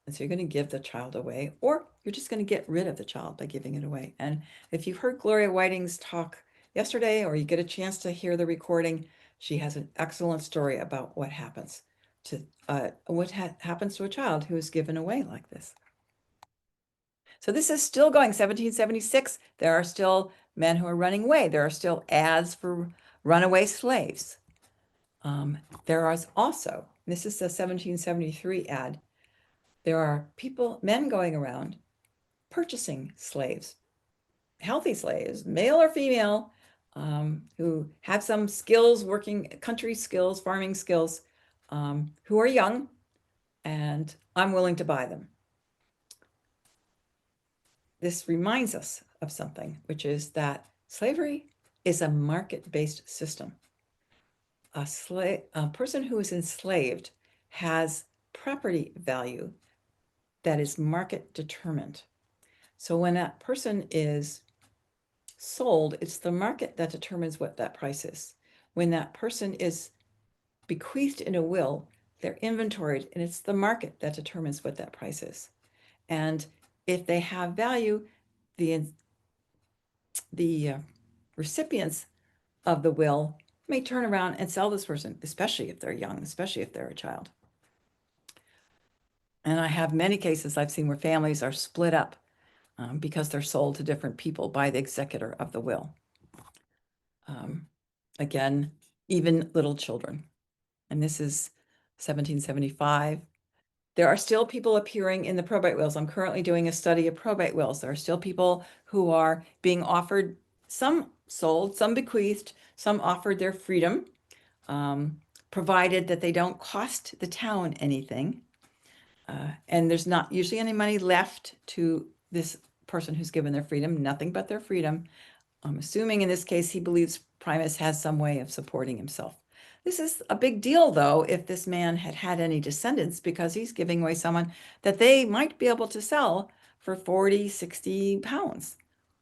And so you're going to give the child away, or you're just going to get rid of the child by giving it away. And if you heard Gloria Whiting's talk yesterday, or you get a chance to hear the recording, she has an excellent story about what happens to happens to a child who is given away like this. So this is still going. 1776, there are still men who are running away. There are still ads for runaway slaves. There is also, this is the 1773 ad, there are men going around purchasing slaves, healthy slaves, male or female, who have some skills, working country skills, farming skills, who are young, and I'm willing to buy them. This reminds us of something, which is that slavery is a market-based system. A person who is enslaved has property value that is market determined. So when that person is sold, it's the market that determines what that price is. When that person is bequeathed in a will, they're inventoried, and it's the market that determines what that price is. And if they have value, the recipients of the will may turn around and sell this person, especially if they're young, especially if they're a child. And I have many cases I've seen where families are split up because they're sold to different people by the executor of the will. Again, even little children. And this is 1775. There are still people appearing in the probate wills. I'm currently doing a study of probate wills. There are still people who are being offered, some sold, some bequeathed, some offered their freedom, provided that they don't cost the town anything. And there's not usually any money left to this person who's given their freedom nothing but their freedom. I'm assuming in this case he believes Primus has some way of supporting himself. This is a big deal, though, if this man had had any descendants, because he's giving away someone that they might be able to sell for 40, 60 pounds,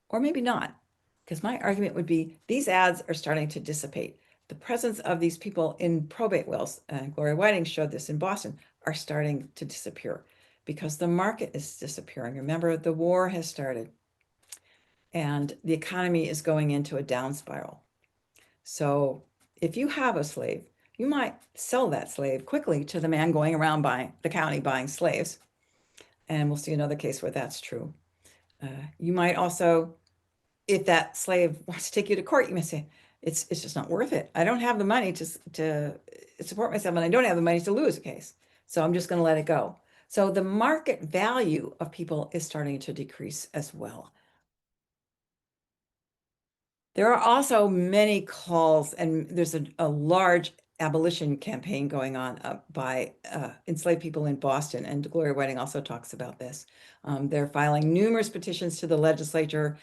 or maybe not. Because my argument would be these ads are starting to dissipate. The presence of these people in probate wills, and Gloria Whiting showed this in Boston, are starting to disappear because the market is disappearing. Remember, the war has started and the economy is going into a down spiral. So if you have a slave, you might sell that slave quickly to the man going around buying the county buying slaves. And we'll see another case where that's true. You might also, if that slave wants to take you to court, you may say, it's just not worth it. I don't have the money to support myself, and I don't have the money to lose a case. So I'm just going to let it go. So the market value of people is starting to decrease as well. There are also many calls, and there's a large abolition campaign going on by enslaved people in Boston, and Gloria Whiting also talks about this. They're filing numerous petitions to the legislature,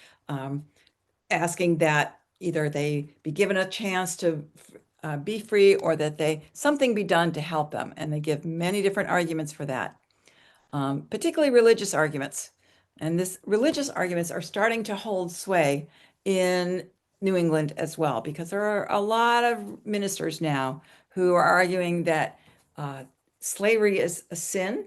asking that either they be given a chance to be free, or that something be done to help them. And they give many different arguments for that, particularly religious arguments. And this religious arguments are starting to hold sway in New England as well, because there are a lot of ministers now who are arguing that slavery is a sin,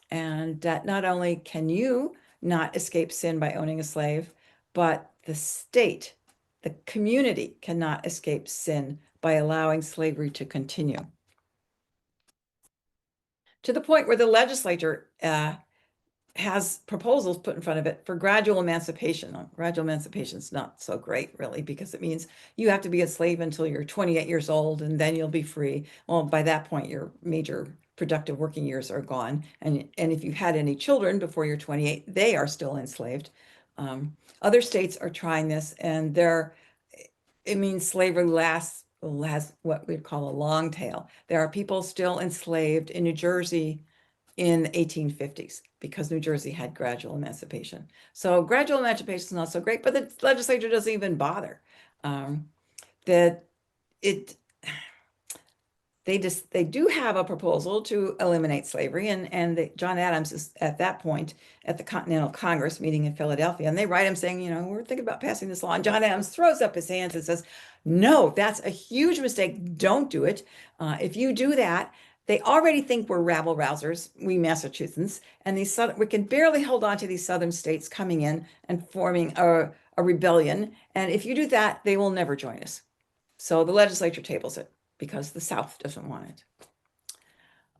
and that not only can you not escape sin by owning a slave, but the state, the community cannot escape sin by allowing slavery to continue. To the point where the legislature has proposals put in front of it for gradual emancipation. Gradual emancipation is not so great, really, because it means you have to be a slave until you're 28 years old and then you'll be free. Well, by that point, your major productive working years are gone. And if you had any children before you're 28, they are still enslaved. Other states are trying this, and it means slavery has what we'd call a long tail. There are people still enslaved in New Jersey in the 1850s because New Jersey had gradual emancipation. So gradual emancipation is not so great, but the legislature doesn't even bother. That it they do have a proposal to eliminate slavery, and John Adams is at that point at the Continental Congress meeting in Philadelphia, and they write him saying, we're thinking about passing this law, and John Adams throws up his hands and says, no, that's a huge mistake. Don't do it. If you do that, they already think we're rabble rousers, we Massachusetts, and we can barely hold on to these southern states coming in and forming a rebellion. And if you do that, they will never join us. So the legislature tables it because the South doesn't want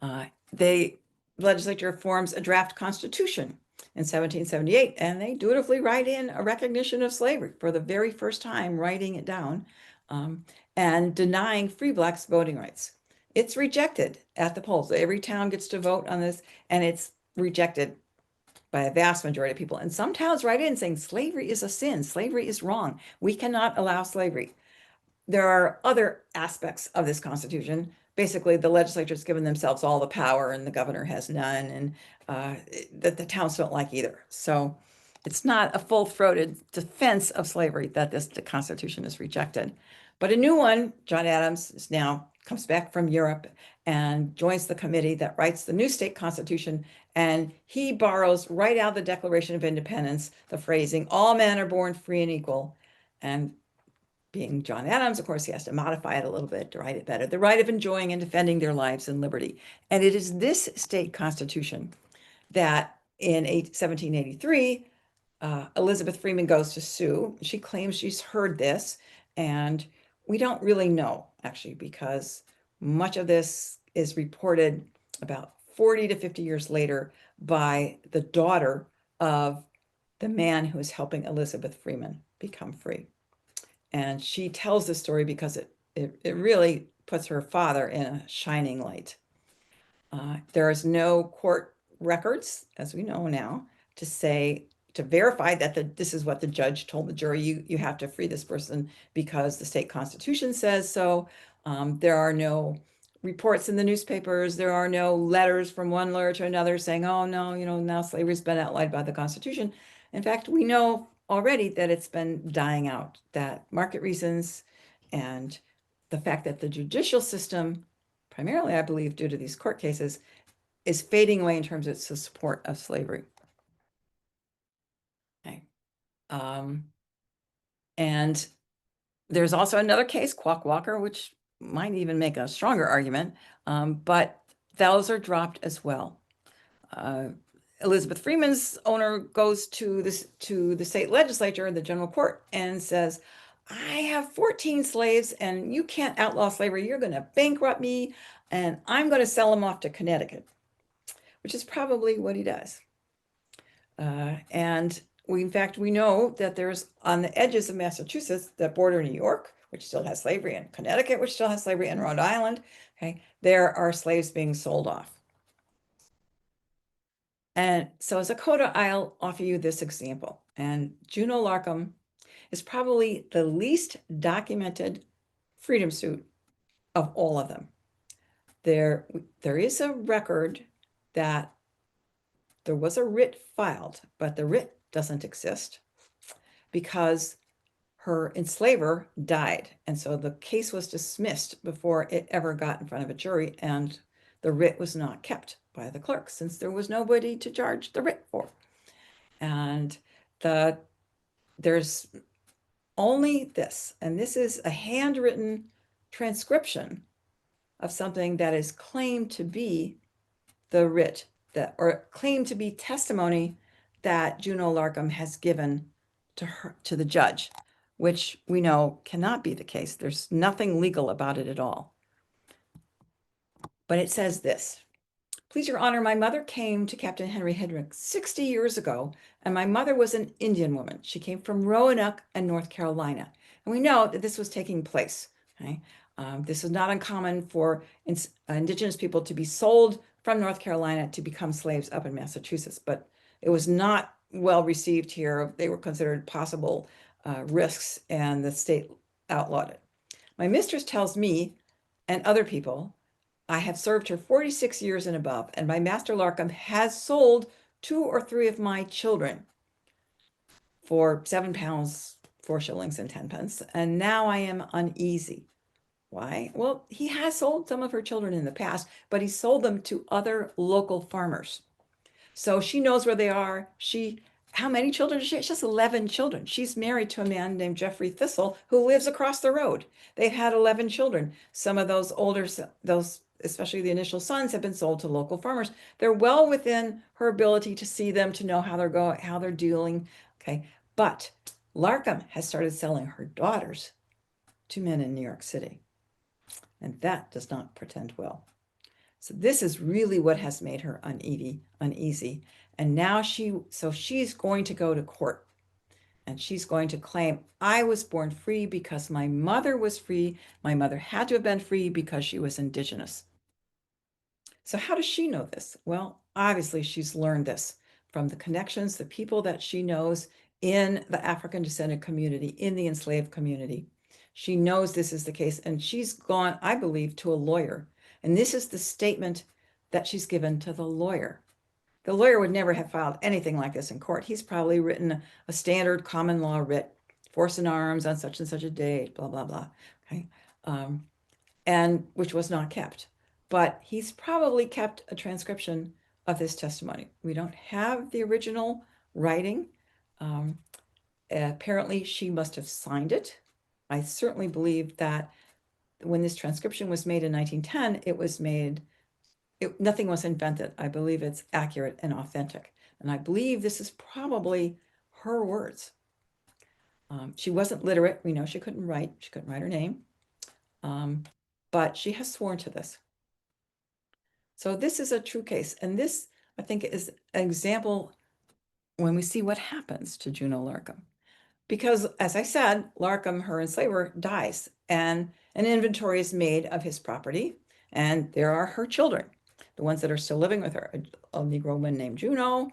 it. The legislature forms a draft constitution in 1778, and they dutifully write in a recognition of slavery for the very first time, writing it down, and denying free blacks voting rights. It's rejected at the polls. Every town gets to vote on this, and it's rejected by a vast majority of people. And some towns write in saying slavery is a sin, slavery is wrong, we cannot allow slavery. There are other aspects of this Constitution. Basically, the legislature's given themselves all the power and the governor has none, and that the towns don't like either. So it's not a full-throated defense of slavery that the Constitution is rejected. But a new one, John Adams, comes back from Europe and joins the committee that writes the new state constitution. And he borrows right out of the Declaration of Independence the phrasing, all men are born free and equal. And being John Adams, of course, he has to modify it a little bit to write it better. The right of enjoying and defending their lives in liberty. And it is this state constitution that in 1783, Elizabeth Freeman goes to sue. She claims she's heard this, and we don't really know, actually, because much of this is reported about 40 to 50 years later by the daughter of the man who is helping Elizabeth Freeman become free. And she tells this story because it really puts her father in a shining light. There is no court records, as we know now, to verify that this is what the judge told the jury, you have to free this person because the state constitution says so. There are no reports in the newspapers. There are no letters from one lawyer to another saying, oh, no, now slavery's been outlawed by the Constitution. In fact, we know already that it's been dying out, that market reasons and the fact that the judicial system, primarily, I believe, due to these court cases, is fading away in terms of its support of slavery. Okay. And there's also another case, Quock Walker, which might even make a stronger argument, but those are dropped as well. Elizabeth Freeman's owner goes to the state legislature, the general court, and says, I have 14 slaves and you can't outlaw slavery. You're going to bankrupt me and I'm going to sell them off to Connecticut, which is probably what he does. And in fact, we know that there's on the edges of Massachusetts that border New York, which still has slavery, and Connecticut, which still has slavery, and Rhode Island, okay, there are slaves being sold off. And so as a coda, I'll offer you this example. And Juno Larcom is probably the least documented freedom suit of all of them. There is a record that there was a writ filed, but the writ doesn't exist because her enslaver died. And so the case was dismissed before it ever got in front of a jury, and the writ was not kept by the clerk since there was nobody to charge the writ for. And there's only this, and this is a handwritten transcription of something that is claimed to be the writ that, or claimed to be testimony that Juno Larcom has given to the judge, which we know cannot be the case. There's nothing legal about it at all. But it says this: please, Your Honor, my mother came to Captain Henry Hendrick 60 years ago, and my mother was an Indian woman. She came from Roanoke and North Carolina. And we know that this was taking place. Okay? This is not uncommon for indigenous people to be sold from North Carolina to become slaves up in Massachusetts, but it was not well received here. They were considered possible risks, and the state outlawed it. My mistress tells me and other people I have served her 46 years and above, and my master Larcom has sold 2 or 3 of my children for £7, 4 shillings and 10 pence, and now I am uneasy. Why? Well, he has sold some of her children in the past, but he sold them to other local farmers. So she knows where they are. How many children does she have? She has 11 children. She's married to a man named Jeffrey Thistle who lives across the road. They've had 11 children. Some of those older, especially the initial sons, have been sold to local farmers. They're well within her ability to see them, to know how they're going, how they're dealing. Okay. But Larcom has started selling her daughters to men in New York City. And that does not portend well. So this is really what has made her uneasy. And now she's going to go to court, and she's going to claim, I was born free because my mother was free. My mother had to have been free because she was indigenous. So how does she know this? Well, obviously she's learned this from the connections, the people that she knows in the African descendant community, in the enslaved community. She knows this is the case, and she's gone, I believe, to a lawyer. And this is the statement that she's given to the lawyer. The lawyer would never have filed anything like this in court. He's probably written a standard common law writ, force in arms on such and such a date, blah, blah, blah. Okay. And which was not kept. But he's probably kept a transcription of this testimony. We don't have the original writing. Apparently, she must have signed it. I certainly believe that when this transcription was made in 1910, it was made, nothing was invented. I believe it's accurate and authentic. And I believe this is probably her words. She wasn't literate. We know she couldn't write. She couldn't write her name. But she has sworn to this. So this is a true case. And this, I think, is an example when we see what happens to Juno Larcom. Because, as I said, Larcom, her enslaver, dies, and an inventory is made of his property, and there are her children, the ones that are still living with her, a Negro woman named Juno,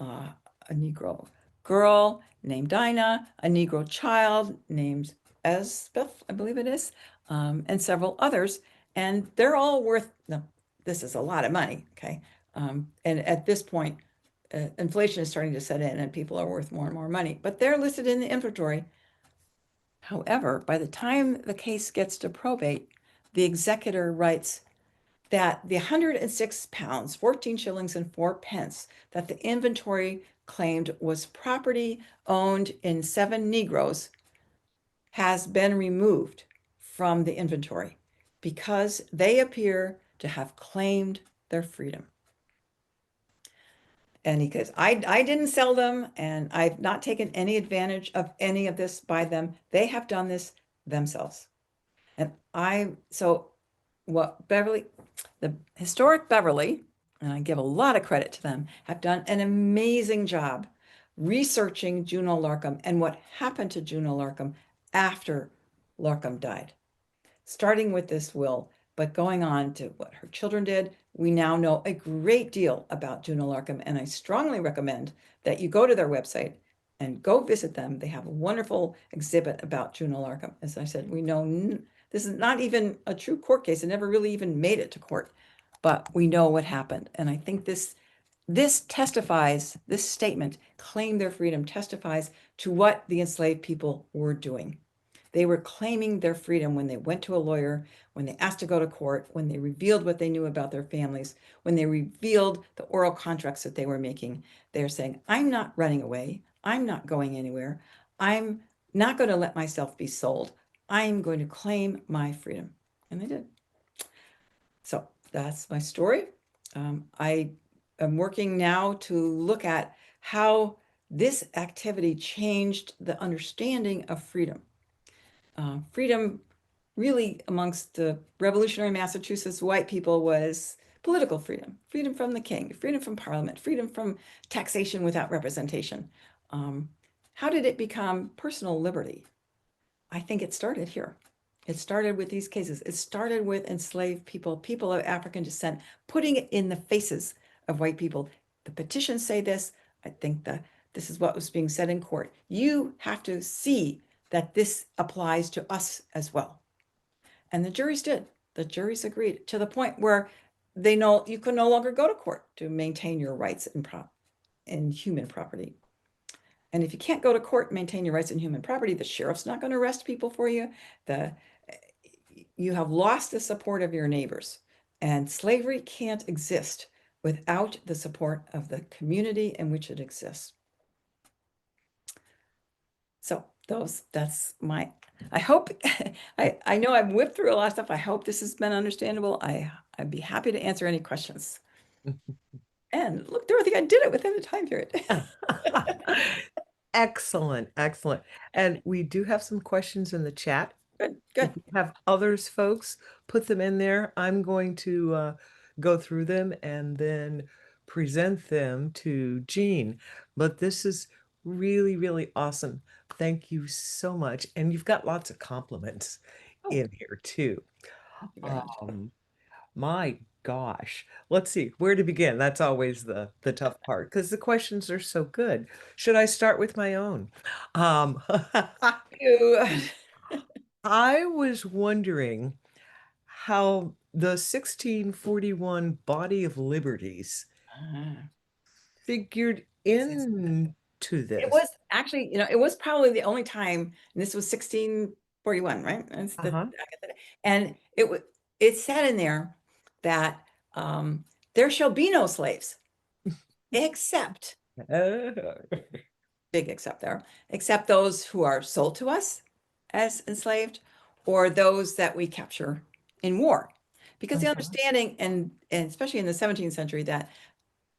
a Negro girl named Dinah, a Negro child named Esbeth, I believe it is, and several others. and they're all worth, no, this is a lot of money, okay? And at this point, inflation is starting to set in and people are worth more and more money, but they're listed in the inventory. However, by the time the case gets to probate, the executor writes that the 106 pounds, 14 shillings and 4 pence that the inventory claimed was property owned in 7 Negroes has been removed from the inventory because they appear to have claimed their freedom. And he goes, I didn't sell them and I've not taken any advantage of any of this by them. They have done this themselves. And so what the historic Beverly, and I give a lot of credit to them, have done an amazing job researching Juno Larkham and what happened to Juno Larkham after Larkham died, starting with this will, but going on to what her children did. We now know a great deal about Juno Larkham, and I strongly recommend that you go to their website and go visit them. They have a wonderful exhibit about Juno Larkham. As I said, we know this is not even a true court case. It never really even made it to court, but we know what happened. And I think this testifies, this statement, claim their freedom, testifies to what the enslaved people were doing. They were claiming their freedom when they went to a lawyer, when they asked to go to court, when they revealed what they knew about their families, when they revealed the oral contracts that they were making. They're saying, I'm not running away. I'm not going anywhere. I'm not going to let myself be sold. I'm going to claim my freedom. And they did. So that's my story. I am working now to look at how this activity changed the understanding of freedom. Freedom really amongst the revolutionary Massachusetts white people was political freedom, freedom from the king, freedom from parliament, freedom from taxation without representation. Um, how did it become personal liberty? I think it started here. It started with these cases. It started with enslaved people, people of African descent, putting it in the faces of white people. The petitions say this. I think that this is what was being said in court. You have to see that this applies to us as well. And the juries did. The juries agreed to the point where they know you can no longer go to court to maintain your rights in human property. And if you can't go to court and maintain your rights in human property, the sheriff's not going to arrest people for you. The you have lost the support of your neighbors. And slavery can't exist without the support of the community in which it exists. So that's my, I hope, I know I've whipped through a lot of stuff. I hope this has been understandable. I'd be happy to answer any questions. And look, Dorothy, I did it within the time period. Excellent, excellent. And we do have some questions in the chat. Good, If good. you have others, folks, put them in there. I'm going to go through them and then present them to Jean. But this is really, really awesome. Thank you so much. And you've got lots of compliments Oh, in here too. thank you very much. Um, my gosh. Let's see where to begin. That's always the tough part because the questions are so good. Should I start with my own? Um, You. I was wondering how the 1641 Body of Liberties figured into It this. was actually, it was probably the only time, and this was 1641, right? Uh-huh. And it said in there that there shall be no slaves, except, big except there, except those who are sold to us as enslaved, or those that we capture in war. Because the Uh-huh. understanding, and especially in the 17th century, that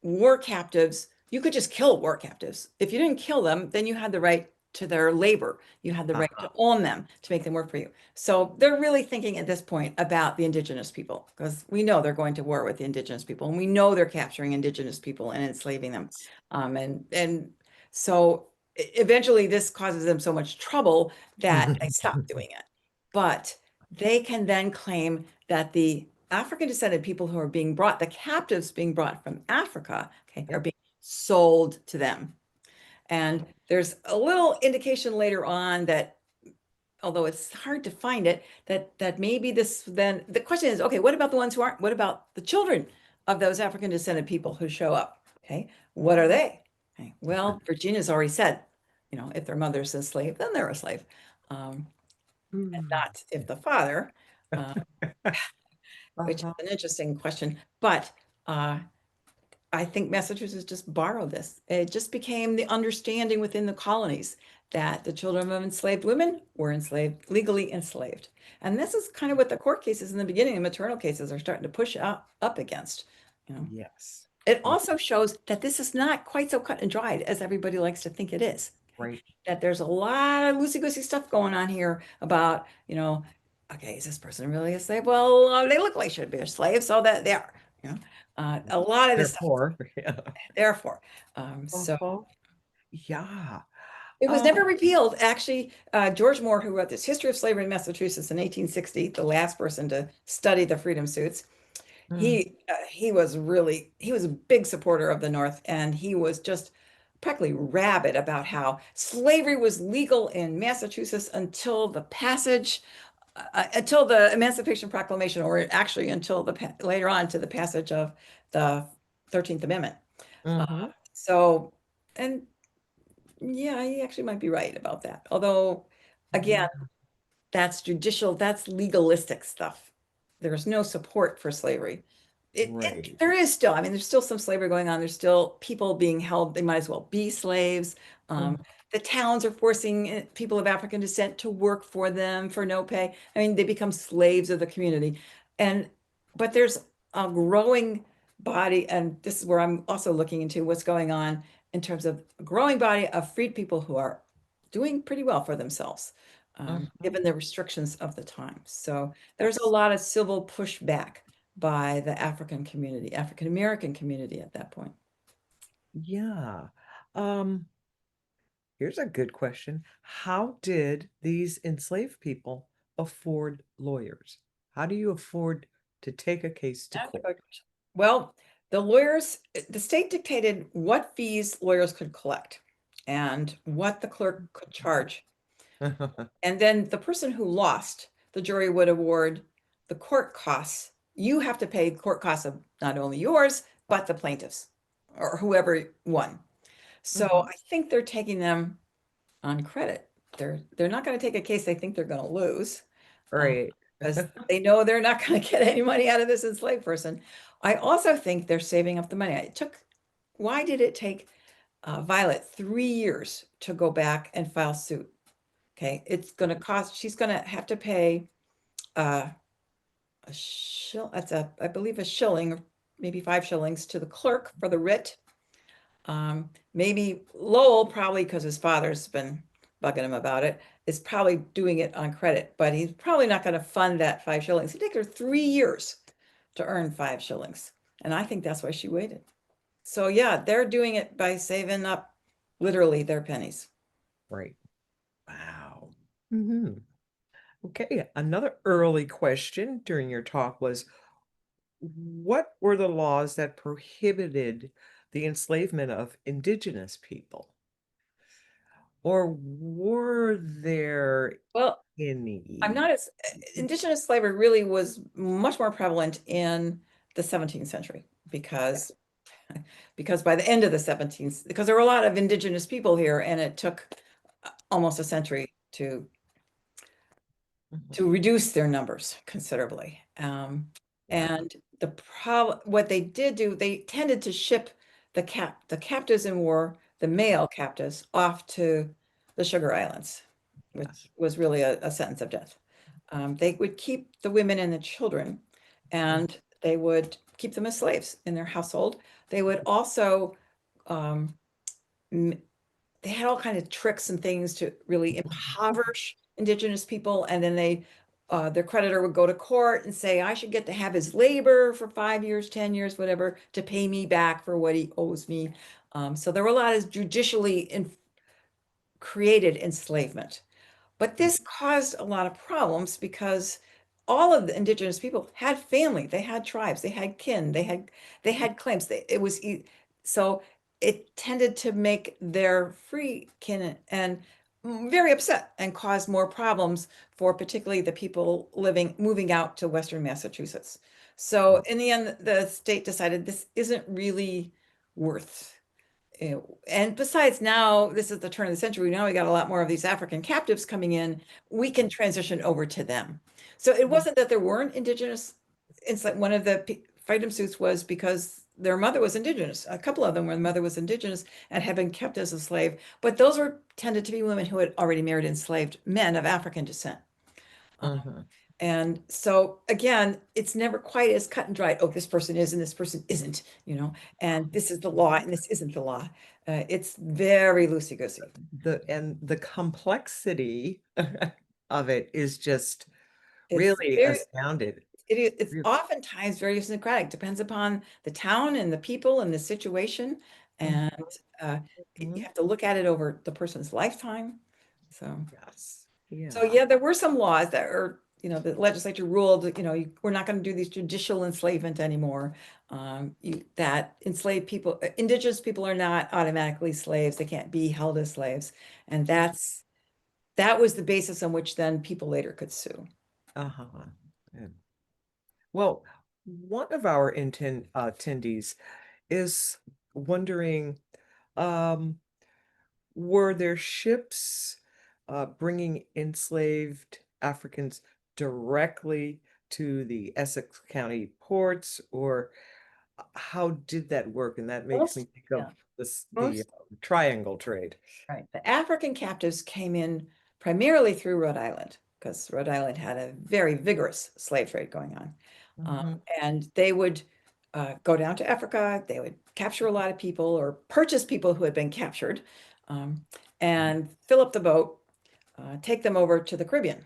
war captives, you could just kill war captives. If you didn't kill them, then you had the right to their labor. You had the right to Uh-huh. own them, to make them work for you. So they're really thinking at this point about the indigenous people, because we know they're going to war with the indigenous people, and we know they're capturing indigenous people and enslaving them. And so eventually this causes them so much trouble that they stop doing it. But they can then claim that the African descended people who are being brought, the captives being brought from Africa, okay, are Yep. being sold to them. And there's a little indication later on that although it's hard to find it, that maybe this, then the question is, okay, what about the ones who aren't? What about the children of those African descended people who show up? Okay, what are they? Okay, well, Virginia's already said, if their mother's a slave, then they're a slave. Um, and Mm. not if the father, uh, which is Uh-huh. an interesting question. But uh, I think Massachusetts just borrowed this. It just became the understanding within the colonies that the children of enslaved women were enslaved, legally enslaved. And this is kind of what the court cases in the beginning, the maternal cases, are starting to push up against. You know, Yes. it Yeah, also shows that this is not quite so cut and dried as everybody likes to think it is. right. That there's a lot of loosey-goosey stuff going on here about, okay, is this person really a slave? Well, they look like should be a slave, so that they are. You know, a lot of this stuff. Therefore, yeah. Therefore, so Uh-huh. Yeah. it was Um, never repealed. Actually, George Moore, who wrote this History of Slavery in Massachusetts in 1860, the last person to study the freedom suits, mm, he was a big supporter of the North, and he was just practically rabid about how slavery was legal in Massachusetts until the Emancipation Proclamation, or actually until later on to the passage of the 13th Amendment. Uh, mhm. so, and yeah, he actually might be right about that. Although, again, Yeah, that's judicial, that's legalistic stuff. There's no support for slavery. right. There is still, I mean, there's still some slavery going on. There's still people being held, they might as well be slaves. Mm, The towns are forcing people of African descent to work for them for no pay. I mean, they become slaves of the community. And, but there's a growing body, and this is where I'm also looking into what's going on in terms of a growing body of freed people who are doing pretty well for themselves mhm. given the restrictions of the time. So there's a Yes. lot of civil pushback by the African community, African American community at that point. Yeah. Um, Here's a good question. How did these enslaved people afford lawyers? How do you afford to take a case to That's a court? good question. Well, the state dictated what fees lawyers could collect and what the clerk could charge. And then the person who lost, the jury would award the court costs. You have to pay court costs of not only yours, but the plaintiffs or whoever won. So Mhm. I think they're taking them on credit. They're not going to take a case they think they're going to lose Right. because they know they're not going to get any money out of this enslaved person. I also think they're saving up the money. Why did it take Violet 3 years to go back and file suit? Okay, it's going to cost, she's going to have to pay uh, I believe a shilling, or maybe 5 shillings to the clerk for the writ. Maybe Lowell, probably because his father's been bugging him about it, is probably doing it on credit, but he's probably not going to fund that 5 shillings. It took her 3 years to earn 5 shillings. And I think that's why she waited. So yeah, they're doing it by saving up literally their pennies. Right. Wow. Hmm. Okay. Another early question during your talk was, what were the laws that prohibited the enslavement of indigenous people? Or were there Well, I'm any? not as indigenous slavery really was much more prevalent in the 17th century because Yes. by the end of the 17th, because there were a lot of indigenous people here, and it took almost a century Mhm. to reduce their numbers considerably. Wow. And what they did do, they tended to ship the captives in war, the male captives, off to the Sugar Islands, which Yes. was really a sentence of death. They would keep the women and the children, Mm, and they would keep them as slaves in their household. They would also um, they had all kind of tricks and things to really impoverish indigenous people. And then their creditor would go to court and say, I should get to have his labor for 5 years, 10 years, whatever, to pay me back for what he owes me. So there were a lot of judicially created enslavement. But mm, this caused a lot of problems because all of the indigenous people had family, they had tribes, they had kin, they had claims. So it tended to make their free kin and very upset and caused more problems for particularly the people moving out to Western Massachusetts. So in the end, the state decided this isn't really worth it. And besides, now this is the turn of the century. Now we got a lot more of these African captives coming in. We can transition over to them. So it Mhm. wasn't that there weren't indigenous. It's like one of the freedom suits was because their mother was indigenous. A couple of them where the mother was indigenous and had been kept as a slave. But those were tended to be women who had already married enslaved men of African descent. Uh, Mhm. and so again, it's never quite as cut and dried. Oh, this person is and this person isn't, and this is the law and this isn't the law. It's very loosey-goosey. The complexity of it is just It's really very, astounded. it's Real- oftentimes very idiosyncratic, depends upon the town and the people and the situation. Mhm. And uh, you Mhm. have to look at it over the person's lifetime. So. Yes. So Yeah. yeah, there were some laws that are, the legislature ruled that, we're not going to do these judicial enslavement anymore. That enslaved people, indigenous people are not automatically slaves. They can't be held as slaves. And that was the basis on which then people later could sue. Uh-huh. Yeah. Well, one of our attendees is wondering, um, were there ships bringing enslaved Africans directly to the Essex County ports, or how did that work? And that makes me Most, think of yeah, the most triangle trade. Right. The African captives came in primarily through Rhode Island because Rhode Island had a very vigorous slave trade going on. Hmm. And they would go down to Africa, they would capture a lot of people or purchase people who had been captured um, and fill up the boat, take them over to the Caribbean,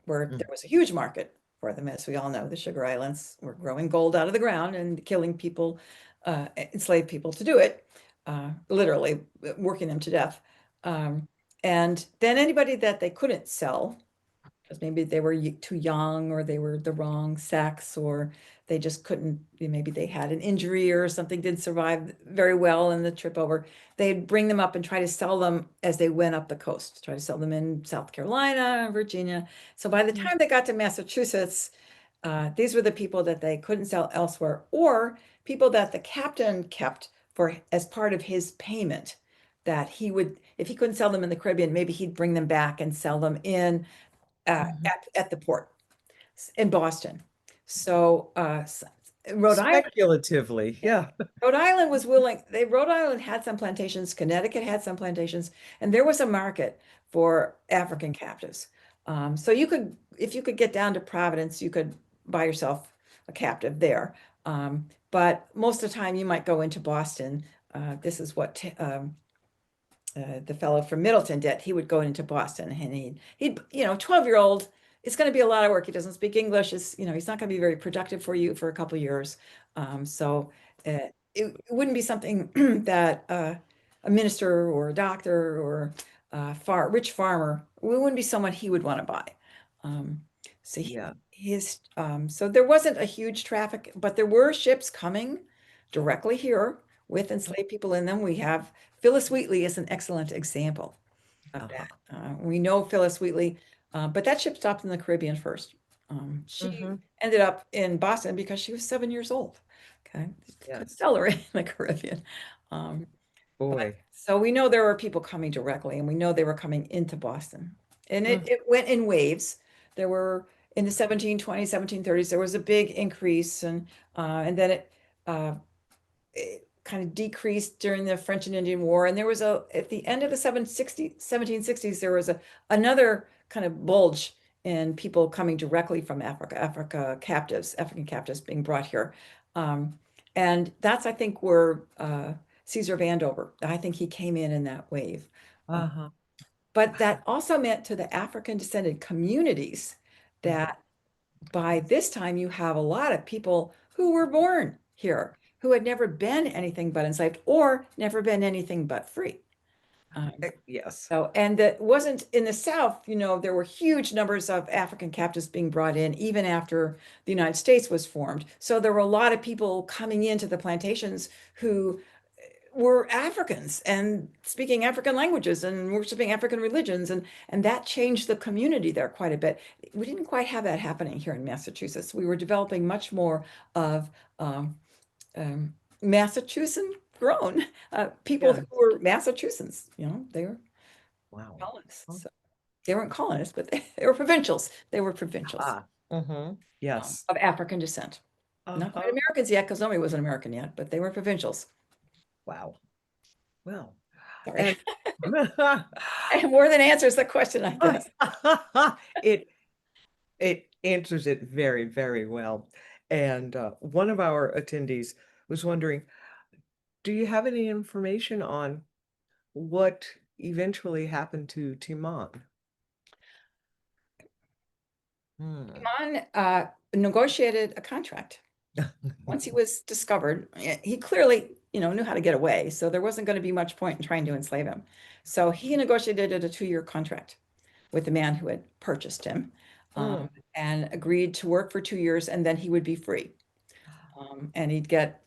where there was a huge market for them. As we all know, the Sugar Islands were growing gold out of the ground and killing people, enslaved people to do it, literally working them to death. Um, and then anybody that they couldn't sell, because maybe they were too young or they were the wrong sex or they just couldn't, maybe they had an injury or something, didn't survive very well in the trip over, they'd bring them up and try to sell them as they went up the coast, try to sell them in South Carolina, Virginia. So by the time they got to Massachusetts, these were the people that they couldn't sell elsewhere or people that the captain kept for as part of his payment that he would, if he couldn't sell them in the Caribbean, maybe he'd bring them back and sell them in Hmm. at the port in Boston. So Rhode Island, Speculatively, yeah. Rhode Island was willing. Rhode Island had some plantations. Connecticut had some plantations, and there was a market for African captives. So you could, if you could get down to Providence, you could buy yourself a captive there. But most of the time, you might go into Boston. This is what the fellow from Middleton did. He would go into Boston and he'd 12-year-old, it's going to be a lot of work. He doesn't speak English. He's not going to be very productive for you for a couple of years. So it wouldn't be something that a minister or a doctor or rich farmer, it wouldn't be someone he would want to buy. Um, so Yeah. so there wasn't a huge traffic, but there were ships coming directly here with enslaved people in them. We have Phyllis Wheatley is an excellent example of Uh-huh. that. We know Phyllis Wheatley, but that ship stopped in the Caribbean first. She Hmm. ended up in Boston because she was 7 years old. Okay, could Yes. sell her in the Caribbean. Um, but Boy. so we know there were people coming directly, and we know they were coming into Boston, and it, Mm. it went in waves. There were in the 1720s, 1730s, there was a big increase, and then it kind of decreased during the French and Indian War. And there was at the end of the 1760s, there was another kind of bulge in people coming directly from African captives being brought here. Um, and that's, I think, where Caesar Vandover, I think he came in that wave. Uh, Uh-huh. but that also meant to the African descended communities Mhm. that by this time you have a lot of people who were born here who had never been anything but enslaved or never been anything but free. Um, Yes. and that wasn't in the South, there were huge numbers of African captives being brought in even after the United States was formed. So there were a lot of people coming into the plantations who were Africans and speaking African languages and worshiping African religions, and that changed the community there quite a bit. We didn't quite have that happening here in Massachusetts. We were developing much more of um, Massachusetts grown people who Yes. were Massachusetts. They were Wow. colonists. Oh, So they weren't colonists, but they were provincials. They were provincials ah. Mm-hmm. Yes. of African descent. Not quite Uh-huh. Americans yet, because nobody was an American yet, but they were provincials. Wow. Well, Sorry. and And more than answers the question, I guess. it it answers it very, very well. And one of our attendees was wondering, do you have any information on what eventually happened to Timon? Hmm. Iman negotiated a contract. Once he was discovered, he clearly, knew how to get away. So there wasn't going to be much point in trying to enslave him. So he negotiated a 2-year contract with the man who had purchased him, Hmm. and agreed to work for 2 years, and then he would be free. And he'd get,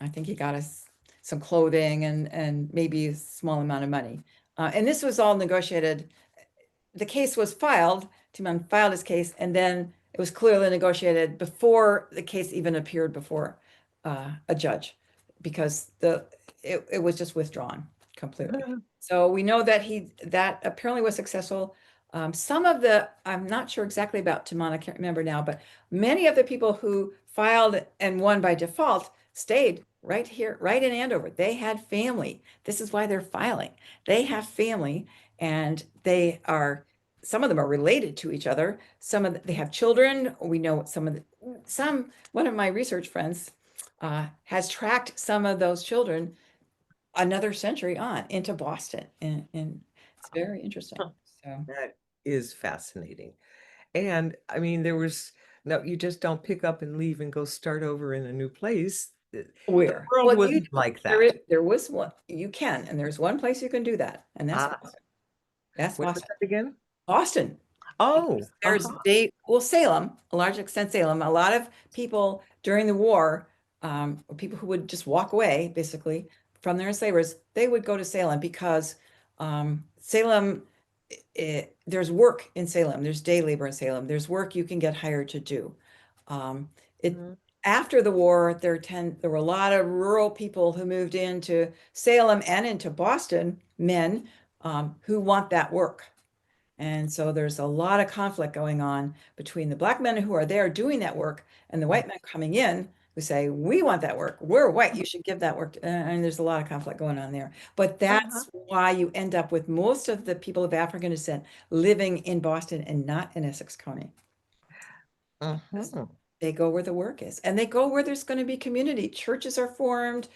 I think he got us some clothing and maybe a small amount of money. And this was all negotiated. The case was filed, Timon filed his case, and then it was clearly negotiated before the case even appeared before a judge, because it was just withdrawn completely. So we know that that apparently was successful. Some of I'm not sure exactly about Timon, I can't remember now, but many of the people who filed and won by default stayed right here, right in Andover. They had family. This is why they're filing. They have family, and some of them are related to each other. They have children. We know one of my research friends has tracked some of those children another century on into Boston, and it's very interesting. So That is fascinating. And I mean, there was no, you just don't pick up and leave and go start over in a new place. The where? world Well, wasn't like there that. was one you can, and there's one place you can do that, and that's Ah, Boston. That's where was Boston. that again? Boston. Oh, There's well, Salem, a large extent Salem. A lot of people during the war, people who would just walk away basically from their enslavers, they would go to Salem because Salem, there's work in Salem. There's day labor in Salem. There's work you can get hired to do. Um, it mhm. After the war, there were a lot of rural people who moved into Salem and into Boston, men who want that work. And so there's a lot of conflict going on between the black men who are there doing that work and the white men coming in who say, we want that work. We're white. You should give that work. And there's a lot of conflict going on there. But Uh-huh. that's why you end up with most of the people of African descent living in Boston and not in Essex County. Because Uh-huh. they go where the work is, and they go where there's going to be community. Churches are formed,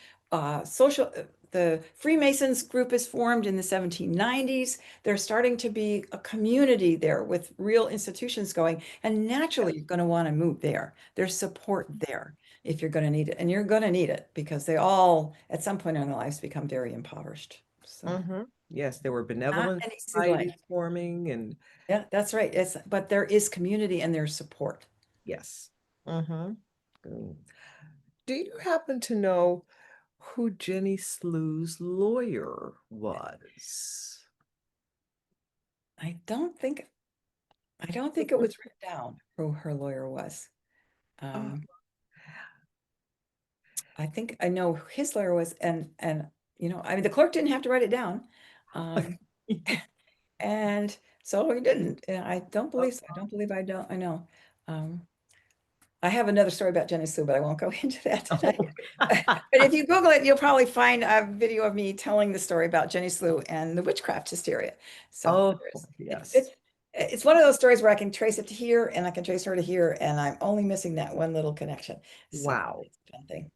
the Freemasons group is formed in the 1790s. There's starting to be a community there with real institutions going, and naturally you're going to want to move there. There's support there if you're going to need it, and you're going to need it because they all, at some point in their lives, become very impoverished. So Hmm. Yes, there were not benevolent an easy life. societies forming and Yeah, that's right. But there is community and there's support. yes. Hmm. Do you happen to know who Jenny Slew's lawyer was? I don't think I don't think it was written down who her lawyer was. Oh. Um, I think I know who his lawyer was, and I mean, the clerk didn't have to write it down, um, and so he didn't. And I don't believe so. I don't believe I don't. I know. Um, I have another story about Jenny Sue, but I won't go into that tonight. Oh. But if you Google it, you'll probably find a video of me telling the story about Jenny Slew and the witchcraft hysteria. So Oh, it yes. fits. It's one of those stories where I can trace it to here and I can trace her to here, and I'm only missing that one little connection. So Wow. it's a fun thing.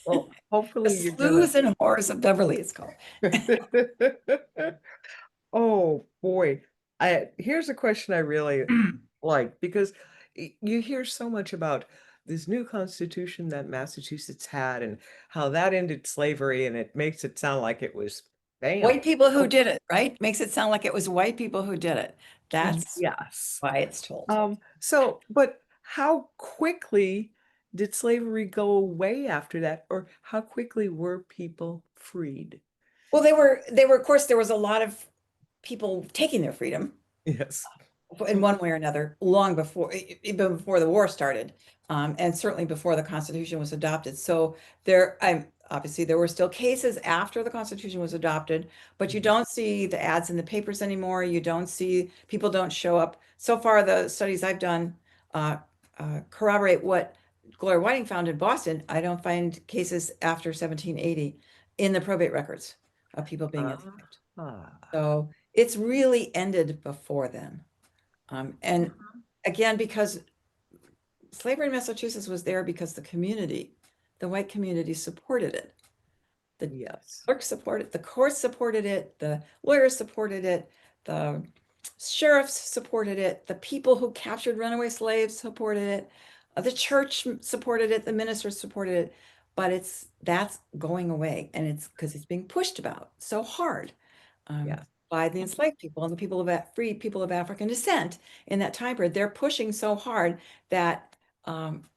Well, The hopefully you're gonna. Slews and Horrors of Beverly, it's called. Oh boy. Here's a question I really like because you hear so much about this new constitution that Massachusetts had and how that ended slavery, and it makes it sound like it was bam. White people who Oh, did it, right? Makes it sound like it was white people who did it. That's yes. why it's told. So, but how quickly did slavery go away after that, or how quickly were people freed? Well, of course, there was a lot of people taking their freedom Yes. in one way or another, long before, even before the war started, and certainly before the Constitution was adopted. So I'm obviously there were still cases after the Constitution was adopted, but you Mhm. don't see the ads in the papers anymore. You don't see people don't show up. So far, the studies I've done uh, corroborate what Gloria Whiting found in Boston. I don't find cases after 1780 in the probate records of people being enslaved. Ah. So it's really ended before then. And Mhm. again, because slavery in Massachusetts was there because the white community supported it. The Yes. clerks supported it, the courts supported it, the lawyers supported it, the sheriffs supported it, the people who captured runaway slaves supported it, the church supported it, the ministers supported it. But that's going away, and it's because it's being pushed about so hard um, Yes. by the enslaved people and the people of free people of African descent in that time period. They're pushing so hard that um,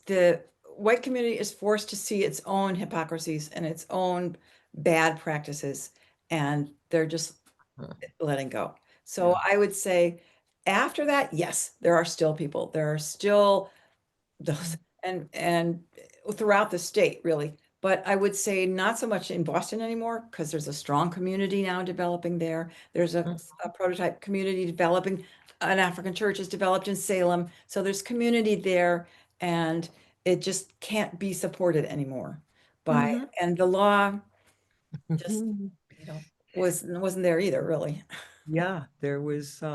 the white community is forced to see its own hypocrisies and its own bad practices, and they're just Mhm. letting go. So Yeah. I would say after that, yes, there are still people. There are still those and throughout the state really, but I would say not so much in Boston anymore because there's a strong community now developing there. There's a prototype community developing. An African church is developed in Salem, so there's community there, and it just can't be supported anymore by Mhm. and the law just Mhm. wasn't there either really. Yeah, there was It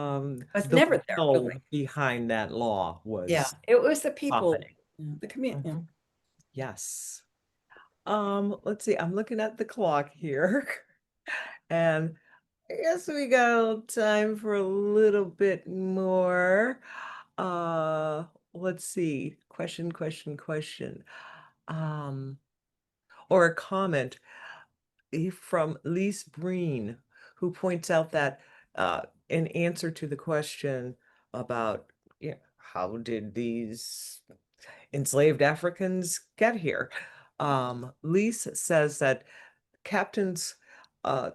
was the never there really. will behind that law Yeah, was it was the people, softening. the community. Mhm. Yes. Let's see. I'm looking at the clock here, and I guess we got time for a little bit more. Uh, let's see. Question. Um, or a comment from Lise Breen, who points out that in answer to the question about, how did these enslaved Africans get here, Lise says that captains uh,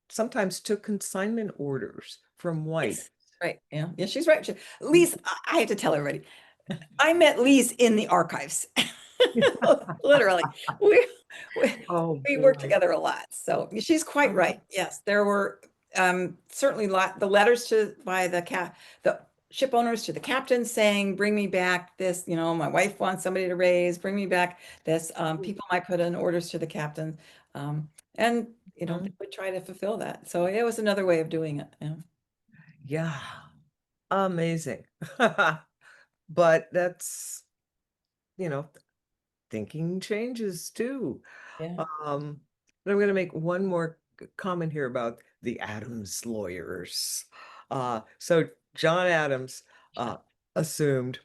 sometimes took consignment orders from white. Yes, right. Yeah, yeah, she's right. Lise, I have to tell everybody, I met Lise in the archives. Literally, we, we Oh we worked boy. together a lot. So she's quite Uh-huh. right. Yes, there were certainly the letters to by the ship owners to the captains saying, "Bring me back this. My wife wants somebody to raise. Bring me back this." People might put in orders to the captain, and they Mhm. would try to fulfill that. So it was another way of doing it. Yeah. Yeah, amazing. But that's, you know, thinking changes too. Yeah. Um, but I'm going to make one more comment here about the Adams lawyers. So John Adams uh, assumed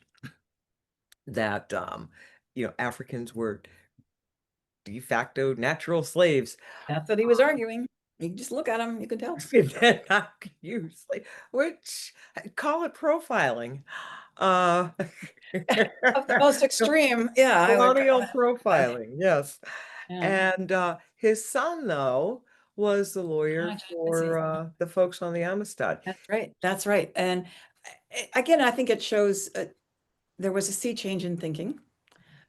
that Africans were de facto natural slaves. That's what he was arguing. You can just look at him, you can tell. They're not usually, which call it profiling. Uh, Of the most extreme, yeah, I would go Colonial with that. profiling, yes. Yeah. And his son, though, was the lawyer Ah, John Quincy. for the folks on the Amistad. That's right. That's right. And again, I think it shows there was a sea change in thinking.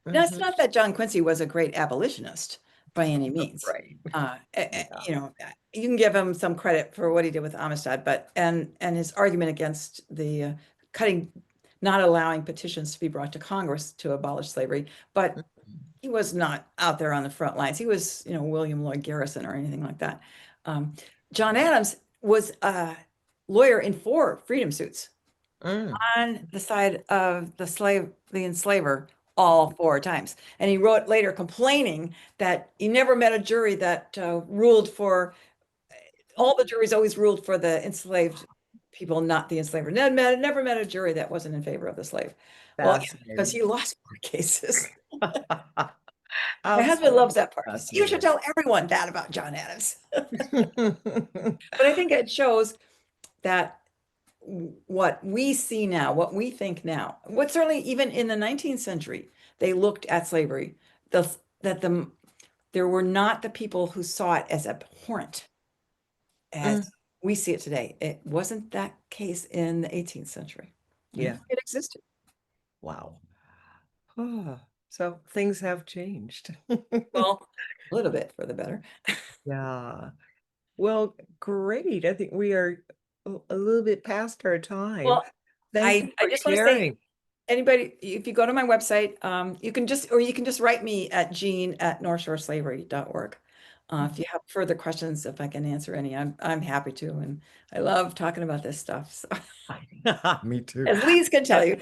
Now, it's Mhm. not that John Quincy was a great abolitionist by any means. Right. Yeah. You can give him some credit for what he did with Amistad, but and his argument against the cutting, not allowing petitions to be brought to Congress to abolish slavery, but he was not out there on the front lines. He was, William Lloyd Garrison or anything like that. Um, John Adams was a lawyer in 4 freedom suits Mm. on the side of the enslaver all 4 times. And he wrote later complaining that he never met a jury that ruled for, all the juries always ruled for the enslaved people, not the enslaver. Never met a jury that wasn't in favor of the slave. Well, yeah, because Fascinating. he lost 4 cases. My husband loves Absolutely that part. You should fascinating. tell everyone that about John Adams. But I think it shows that what we see now, what we think now, what certainly even in the 19th century, they looked at slavery, that there were not the people who saw it as abhorrent as Mm, we see it today. It wasn't that case in the 18th century. yeah. It existed. Wow. Ah, so things have changed. Well, a little bit for the better. Yeah. Well, great. I think we are a little bit past our time. Well, Thank you I for just want to say, sharing. anybody, if you go to my website, you can just write me at jean@northshoreslavery.org. If you have further questions, if I can answer any, I'm happy to. And I love talking about this stuff. So, Me too. as Lise can tell you.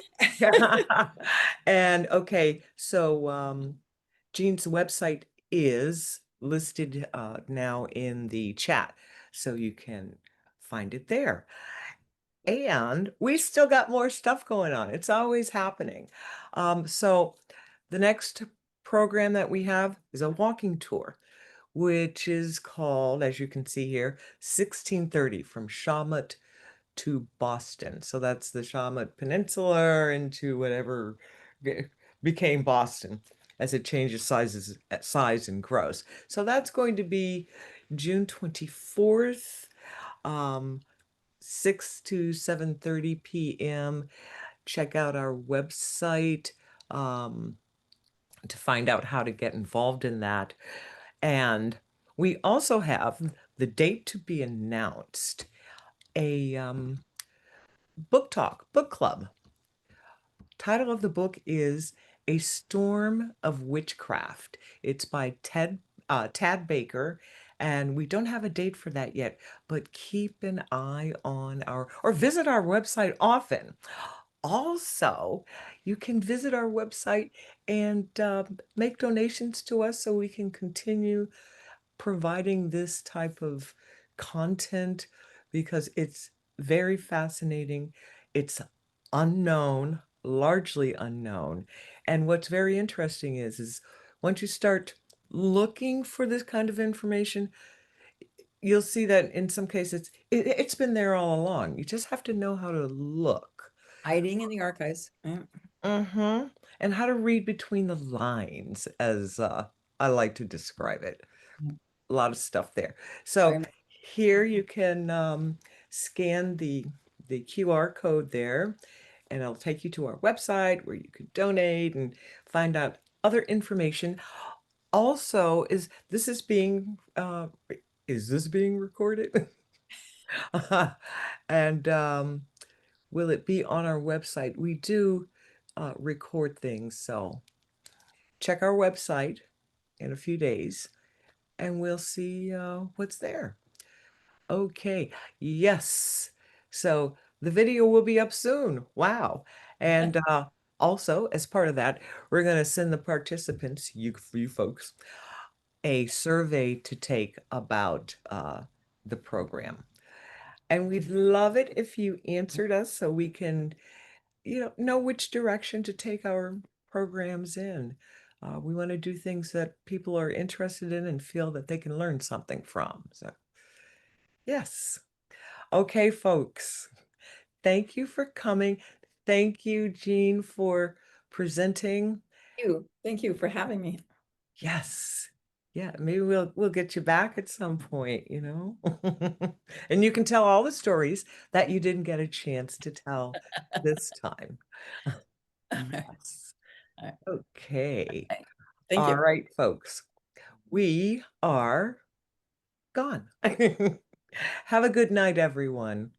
And okay, so Jean's website is listed now in the chat, so you can find it there. And we still got more stuff going on. It's always happening. So the next program that we have is a walking tour, which is called, as you can see here, 1630 from Shawmut to Boston. So that's the Shawmut Peninsula into whatever be- became Boston as it changes size and grows. So that's going to be June 24th, um, 6 to 7:30 p.m. Check out our website to find out how to get involved in that. And we also have the date to be announced, a book talk, book club. Title of the book is A Storm of Witchcraft. It's by Tad Baker, and we don't have a date for that yet, but keep an eye on or visit our website often. Also, you can visit our website and make donations to us so we can continue providing this type of content because it's very fascinating. It's unknown, largely unknown. And what's very interesting is once you start looking for this kind of information, you'll see that in some cases it's been there all along. You just have to know how to look. Hiding in the archives. Yeah. Mm-hmm. And how to read between the lines, as I like to describe it. A lot of stuff there. Very So much. here you can scan the QR code there, and it'll take you to our website where you can donate and find out other information. Also, is this being recorded? And will it be on our website? We do record things, so check our website in a few days, and we'll see what's there. Okay, yes. So the video will be up soon. Wow. And also, as part of that, we're going to send the participants, you folks, a survey to take about the program. And we'd love it if you answered us so we can, know which direction to take our programs in. We want to do things that people are interested in and feel that they can learn something from. So, yes. Okay, folks. Thank you for coming. Thank you, Jean, for presenting. Thank you for having me. Yes. Yeah, maybe we'll get you back at some point. And you can tell all the stories that you didn't get a chance to tell this time. All right. Yes. Okay. Thank All you. right, folks. We are gone. Have a good night, everyone.